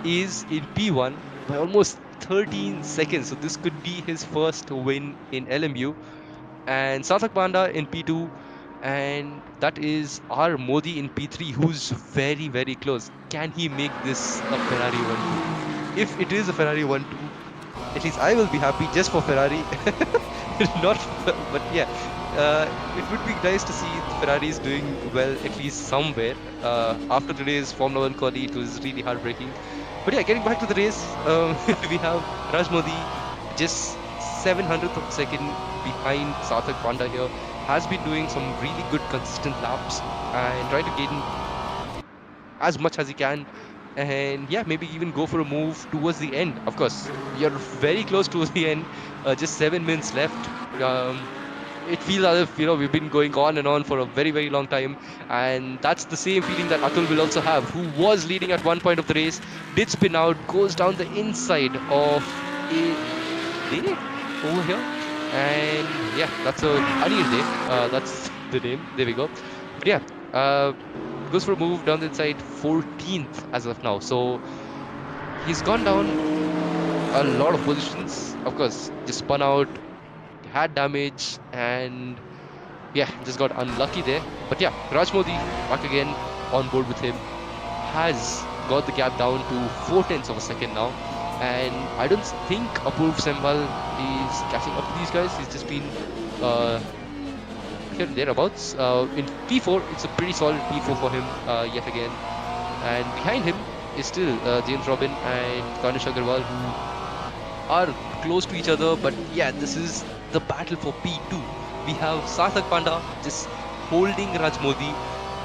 is in P1 by almost 13 seconds. So this could be his first win in LMU. And Sarthak Panda in P2, and that is our Modi in P3, who's very, very close. Can he make this a Ferrari 1-2? If it is a Ferrari 1-2, at least I will be happy just for Ferrari. Not, but yeah, it would be nice to see the Ferraris doing well at least somewhere. After today's Formula 1 quali, it was really heartbreaking. But yeah, getting back to the race, we have Raj Modi just 700th of a second behind Sarthak Panda here. Has been doing some really good consistent laps and trying to gain as much as he can. And yeah, maybe even go for a move towards the end. Of course, we are very close towards the end. Just 7 minutes left. It feels as if we've been going on and on for a very, very long time, and that's the same feeling that Athul will also have, who was leading at one point of the race, did spin out, goes down the inside of a day over here, and yeah, that's a Anil day. That's the name. There we go. But yeah, goes for a move down the inside, 14th as of now. So he's gone down a lot of positions. Of course, just spun out, had damage, and yeah, just got unlucky there. But yeah, Raj Modi back again on board with him, has got the gap down to 4/10 of a second now, and I don't think Apurv Sembal is catching up to these guys. He's just been here and thereabouts. In P4, it's a pretty solid P4 for him yet again, and behind him is still James Robin and Tanish Agrawal, who are close to each other. But yeah, this is the battle for P2. We have Sarthak Panda just holding Raj Modi.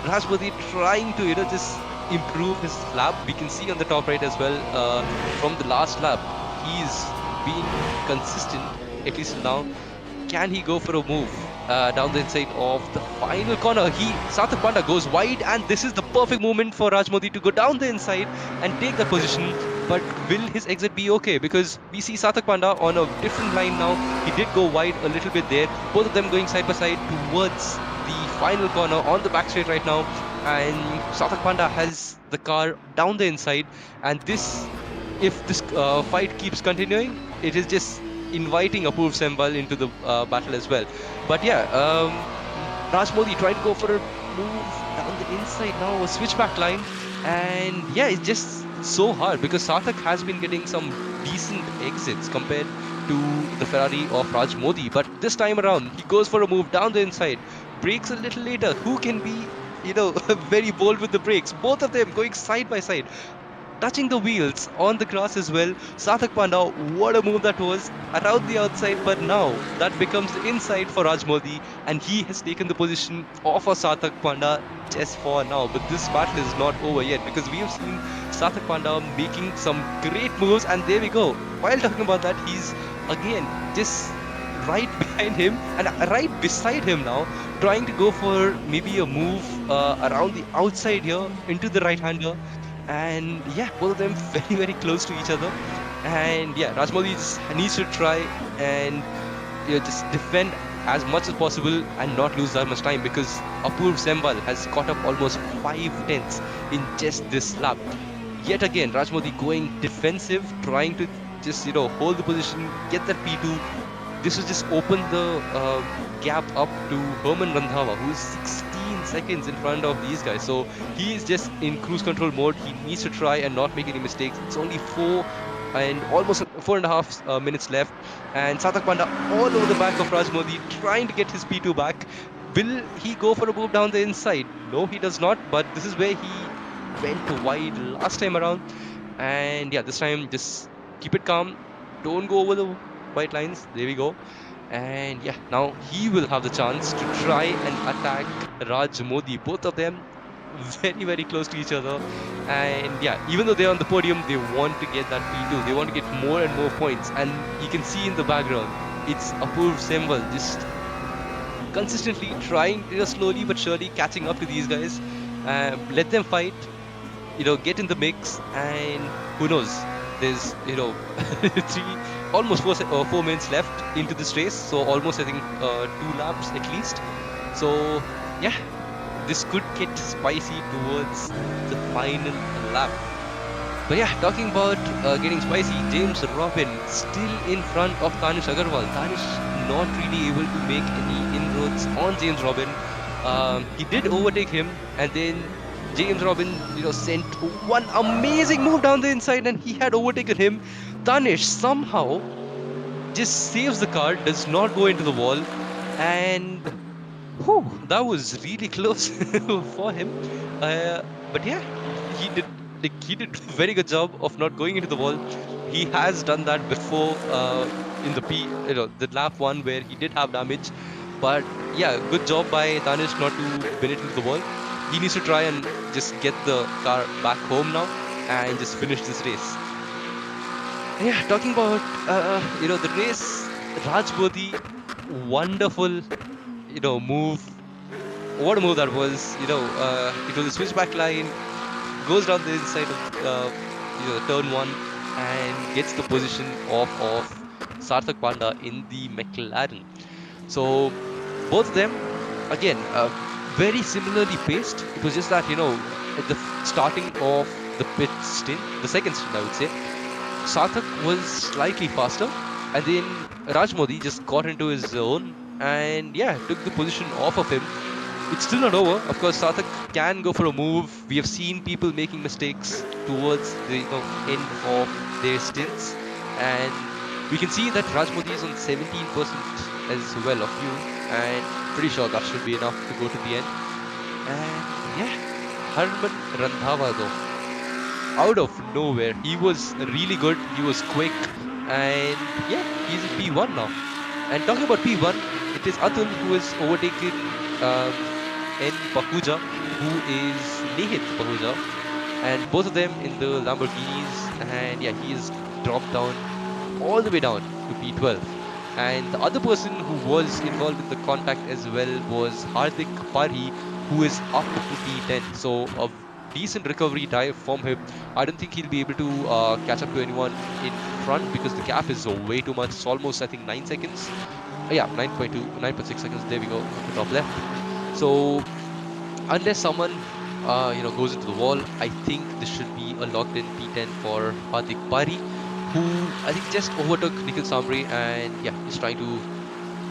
Raj Modi trying to just improve his lap. We can see on the top right as well, from the last lap, he's been consistent, at least now. Can he go for a move? down the inside of the final corner. Sarthak Panda goes wide, and this is the perfect moment for Raj Modi to go down the inside and take that position. But will his exit be okay? Because we see Sarthak Panda on a different line now. He did go wide a little bit there. Both of them going side by side towards the final corner on the back straight right now. And Sarthak Panda has the car down the inside. And if this fight keeps continuing, it is just inviting Apoorv Sembal into the battle as well. But yeah, Raj Modi trying to go for a move down the inside now, a switchback line. And yeah, it's just so hard because Sarthak has been getting some decent exits compared to the Ferrari of Raj Modi. But this time around, he goes for a move down the inside, brakes a little later. Who can be, very bold with the brakes? Both of them going side by side, touching the wheels on the grass as well. Sarthak Panda, what a move that was around the outside, but now that becomes the inside for Raj Modi, and he has taken the position of a Sarthak Panda just for now. But this battle is not over yet because we have seen Sarthak Panda making some great moves, and there we go. While talking about that, he's again just right behind him and right beside him now, trying to go for maybe a move around the outside here into the right-hander. And yeah, both of them very, very close to each other. And yeah, Raj Modi just needs to try and just defend as much as possible and not lose that much time, because Apoorv Sembal has caught up almost 5/10 in just this lap. Yet again, Raj Modi going defensive, trying to just hold the position, get that P2. This will just open the gap up to Herman Randhawa, who is 16 seconds in front of these guys. So he is just in cruise control mode. He needs to try and not make any mistakes. It's only 4.5 minutes left. And Sarthak Panda all over the back of Raj Modi, trying to get his P2 back. Will he go for a move down the inside? No, he does not. But this is where he went wide last time around. And yeah, this time just keep it calm. Don't go over the white lines. There we go. And yeah, now he will have the chance to try and attack Raj Modi. Both of them very, very close to each other. And yeah, even though they're on the podium, they want to get that P2. They want to get more and more points. And you can see in the background, it's Apoorv Sembal just consistently trying, slowly but surely catching up to these guys. Let them fight, get in the mix, and who knows? There's almost 4 minutes left into this race, so almost I think 2 laps at least. So yeah, this could get spicy towards the final lap. But yeah, talking about getting spicy, James Robin still in front of Tanish Agarwal. Tanish not really able to make any inroads on James Robin. He did overtake him, and then James Robin, sent one amazing move down the inside, and he had overtaken him. Tanish somehow just saves the car, does not go into the wall, and that was really close for him. But yeah, he did a very good job of not going into the wall. He has done that before in the lap 1 where he did have damage. But yeah, good job by Tanish not to win it into the wall. He needs to try and just get the car back home now and just finish this race. Yeah, talking about the race, Raj Modi, wonderful move. What a move that was! It was a switchback line, goes down the inside of turn 1 and gets the position of Sarthak Panda in the McLaren. So both of them again very similarly paced. It was just that at the starting of the pit stint, the second stint I would say, Sarthak was slightly faster, and then Raj Modi just got into his zone and yeah, took the position off of him. It's still not over. Of course, Sarthak can go for a move. We have seen people making mistakes towards the end of their stints, and we can see that Raj Modi is on 17% as well of fuel, and pretty sure that should be enough to go to the end. And yeah, Herman Randhawa though, out of nowhere, he was really good, he was quick, and yeah, he's in P1 now. And talking about P1, it is Athul who has overtaken N. Pahuja, who is Nihit Pahuja, and both of them in the Lamborghinis, and yeah, he is dropped down all the way down to P12. And the other person who was involved in the contact as well was Hardik Parhi, who is up to P10. So a decent recovery dive from him. I don't think he'll be able to catch up to anyone in front because the gap is way too much. It's almost, I think, 9 seconds. Yeah, 9.2, 9.6 seconds. There we go on the top left. So unless someone goes into the wall, I think this should be a locked in P10 for Hardik Pari, who I think just overtook Nikhil Sambre and yeah, is trying to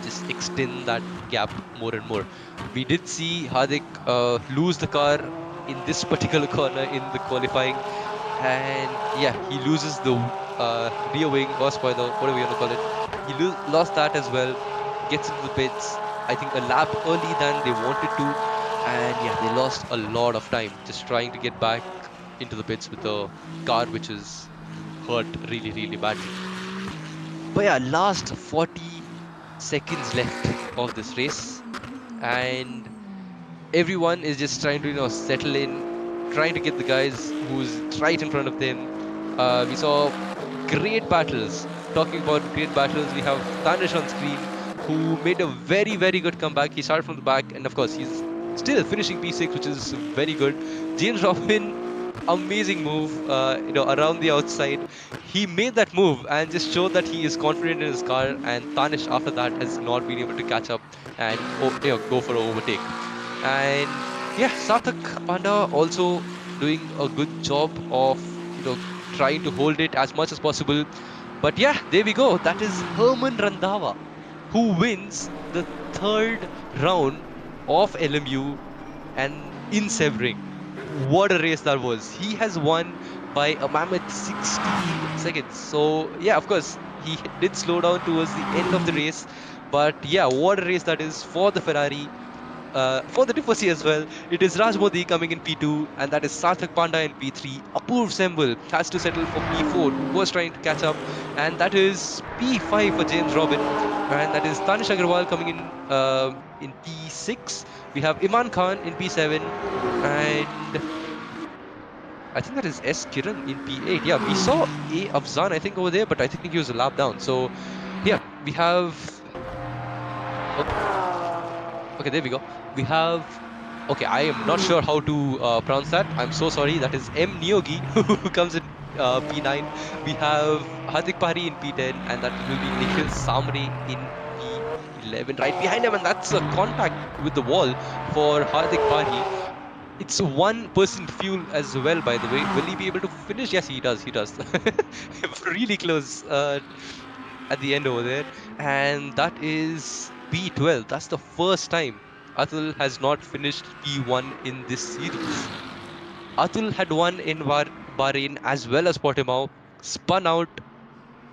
just extend that gap more and more. We did see Hardik lose the car in this particular corner in the qualifying, and yeah, he loses the rear wing or spoiler, whatever you want to call it. He lost that as well. Gets into the pits, I think a lap early than they wanted to, and yeah, they lost a lot of time just trying to get back into the pits with a car which is hurt really, really badly. But yeah, last 40 seconds left of this race, and everyone is just trying to settle in, trying to get the guys who's right in front of them. We saw great battles. Talking about great battles, we have Tanish on screen, who made a very, very good comeback. He started from the back, and of course he's still finishing P6, which is very good. James Robin, amazing move, around the outside. He made that move and just showed that he is confident in his car, and Tanish after that has not been able to catch up and go for an overtake. And yeah, Sarthak Panda also doing a good job of trying to hold it as much as possible. But yeah, there we go. That is Herman Randhawa, who wins the third round of LMU and in Sebring. What a race that was. He has won by a mammoth 16 seconds. So yeah, of course, he did slow down towards the end of the race. But yeah, what a race that is for the Ferrari, for the Tifosi as well. It is Raj Modi coming in P2, and that is Sarthak Panda in P3. Apurv Sembul has to settle for P4, who was trying to catch up, and that is P5 for James Robin, and that is Tanish Agarwal coming in P6. We have Iman Khan in P7, and I think that is S Kiran in P8. Yeah, we saw A Afzan, I think, over there, but I think he was a lap down. So yeah, we have. Oh, okay, there we go. We have. Okay, I am not sure how to pronounce that. I'm so sorry. That is M Niogi who comes in P9. We have Hardik Pahari in P10, and that will be Nikhil Samre in P11 right behind him. And that's a contact with the wall for Hardik Pahari. It's 1% fuel as well, by the way. Will he be able to finish? Yes, he does. He does. Really close at the end over there. And that is P12. That's the first time Atul has not finished P1 in this series. Atul had won in Bahrain as well as Portimao, spun out,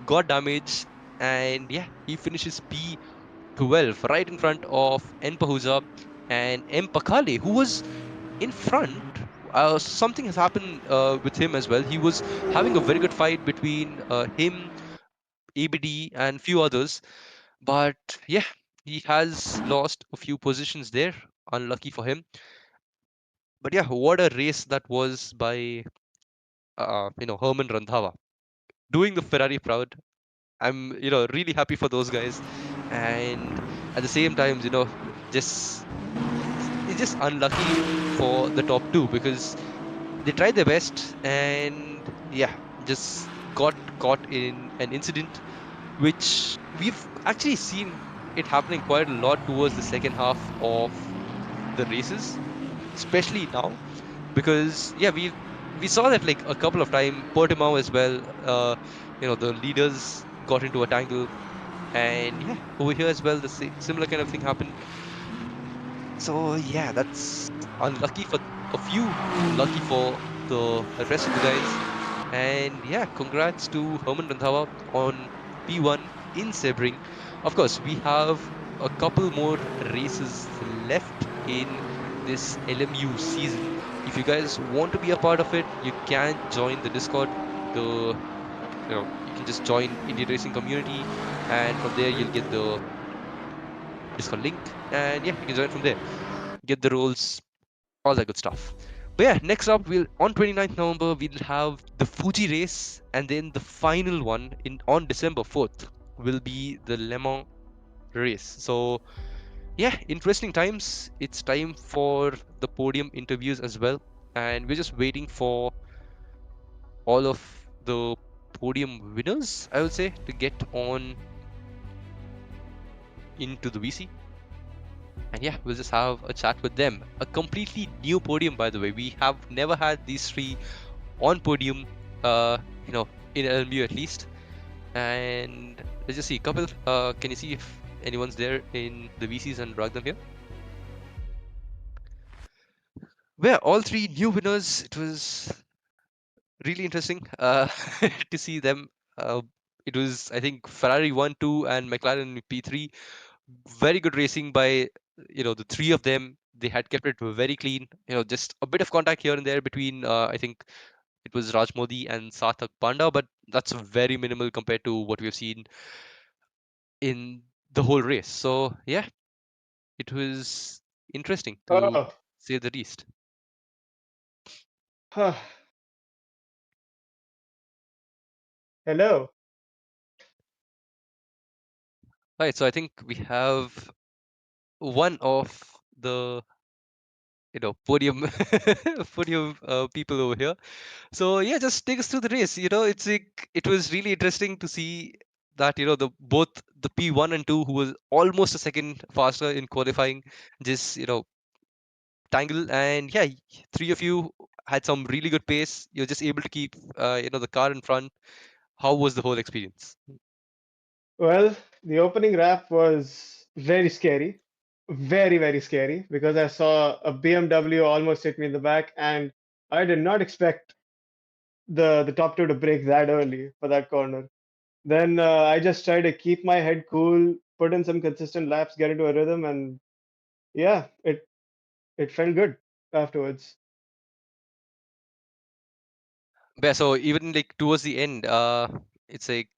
got damage, and yeah, he finishes P12 right in front of N Pahuja and M Pakale, who was in front. Something has happened with him as well. He was having a very good fight between him, ABD, and few others. But yeah, he has lost a few positions there. Unlucky for him. But yeah, what a race that was by Herman Randhawa, doing the Ferrari proud. I'm really happy for those guys, and at the same time, just it's just unlucky for the top two because they tried their best and yeah, just got caught in an incident which we've actually seen it happening quite a lot towards the second half of the races, especially now because yeah, we saw that like a couple of times. Portimao as well. The leaders got into a tangle, and yeah, over here as well, the similar kind of thing happened. So yeah, that's unlucky for a few, lucky for the rest of the guys. And yeah, congrats to Herman Randhawa on P1 in Sebring. Of course, we have a couple more races left in this LMU season. If you guys want to be a part of it, you can join the Discord. You can just join Indian Racing Community, and from there you'll get the Discord link, and yeah, you can join from there. Get the roles, all that good stuff. But yeah, next up, we'll on 29th November we'll have the Fuji race, and then the final one in on December 4th will be the Le Mans race. So yeah, interesting times. It's time for the podium interviews as well, and we're just waiting for all of the podium winners, I would say, to get on into the VC. And yeah, we'll just have a chat with them. A completely new podium, by the way. We have never had these three on podium, you know, in LMU at least. And let's just see. Couple, can you see if anyone's there in the VCs and drag them here? Well, all three new winners. It was really interesting to see them. Uh, it was, I think, Ferrari 1, 2, and McLaren P3. Very good racing by, the three of them. They had kept it very clean. Just a bit of contact here and there between, I think it was Raj Modi and Sarthak Panda, but that's very minimal compared to what we've seen in the whole race. So yeah, it was interesting to Oh, say the least. huh. Hello. Right, so I think we have one of the podium podium people over here. So yeah, just take us through the race. It's like it was really interesting to see that the both the P1 and 2, who was almost a second faster in qualifying, just tangle. And yeah, three of you had some really good pace. You're just able to keep the car in front. How was the whole experience? Well, the opening lap was very scary, very, very scary because I saw a BMW almost hit me in the back, and I did not expect the top two to break that early for that corner. Then I just tried to keep my head cool, put in some consistent laps, get into a rhythm, and yeah, it felt good afterwards. Yeah, so even like towards the end, it's like,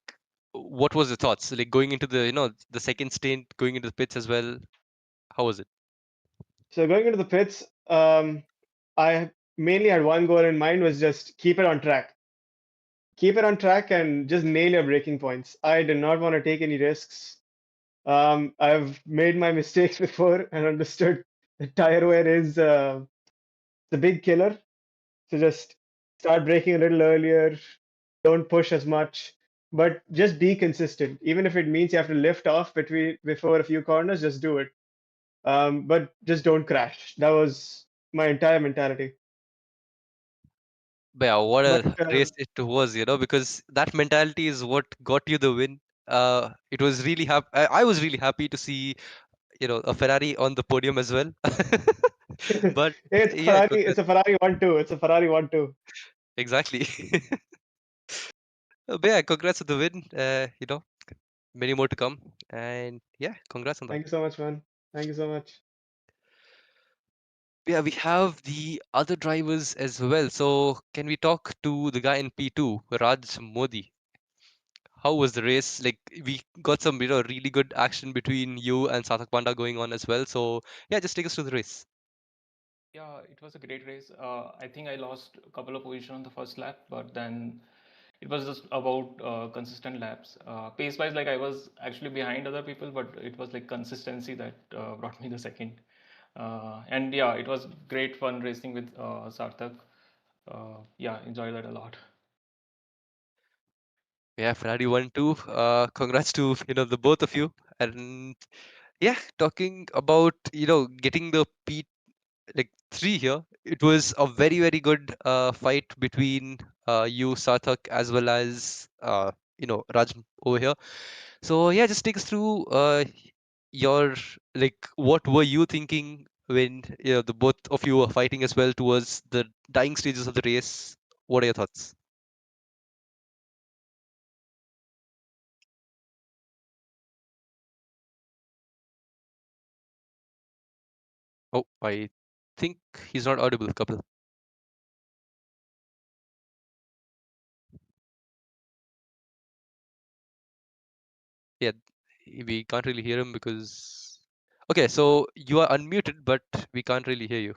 what was the thoughts like going into the the second stint, going into the pits as well? How was it? So going into the pits, I mainly had one goal in mind was just keep it on track and just nail your breaking points. I did not want to take any risks. I've made my mistakes before and understood that tire wear is the big killer. So just start braking a little earlier, don't push as much, but just be consistent. Even if it means you have to lift off before a few corners, just do it. But just don't crash. That was my entire mentality. But yeah, what But a race it was, because that mentality is what got you the win. It was really happy. I was really happy to see, a Ferrari on the podium as well. But it's a yeah, Ferrari. It's a Ferrari 1-2. It's a Ferrari 1-2. exactly. But yeah, congrats on the win. Many more to come. And yeah, congrats on that. Thank you so much, man. Thank you so much. Yeah, we have the other drivers as well. So can we talk to the guy in P2, Raj Modi? How was the race? Like we got some, really good action between you and Sathak Panda going on as well. So yeah, just take us through the race. Yeah, it was a great race. I think I lost a couple of positions on the first lap, but then it was just about consistent laps. Pace-wise, like I was actually behind other people, but it was like consistency that brought me the second. And yeah, it was great fun racing with Sarthak. Yeah, enjoyed that a lot. Yeah, Ferrari 1-2. Congrats to the both of you. And yeah, talking about getting the P like three here. It was a very very good fight between you, Sarthak, as well as Raj over here. So yeah, just take us through your like what were you thinking when the both of you were fighting as well towards the dying stages of the race. What are your thoughts? Oh, I think he's not audible, couple. Yeah, we can't really hear him because. Okay, so you are unmuted, but we can't really hear you.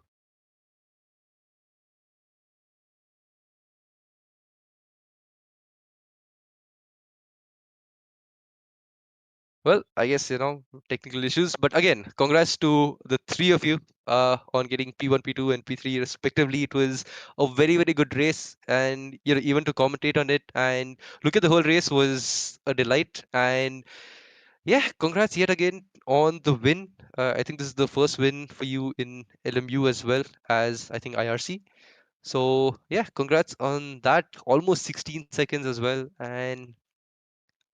Well, I guess, technical issues. But again, congrats to the three of you on getting P1, P2, and P3 respectively. It was a very, very good race. And, even to commentate on it and look at the whole race was a delight. And yeah, congrats yet again on the win. I think this is the first win for you in LMU as well as, I think, IRC. So yeah, congrats on that. Almost 16 seconds as well. And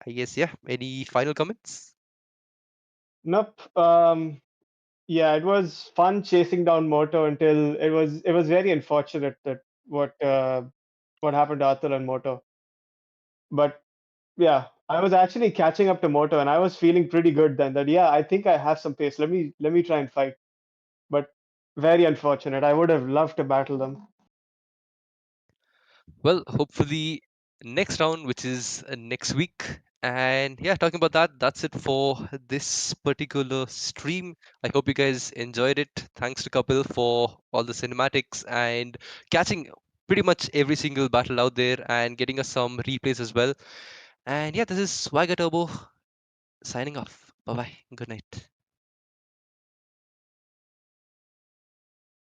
I guess, yeah, any final comments? Nope. Yeah, it was fun chasing down Moto until it was very unfortunate that what happened to Athul and Moto. But yeah, I was actually catching up to Moto and I was feeling pretty good then that yeah, I think I have some pace. Let me try and fight. But very unfortunate. I would have loved to battle them. Well, hopefully next round, which is next week. And yeah, talking about that, that's it for this particular stream. I hope you guys enjoyed it. Thanks to Kapil for all the cinematics and catching pretty much every single battle out there and getting us some replays as well. And yeah, this is SwaggerTurbo signing off. Bye bye. Good night.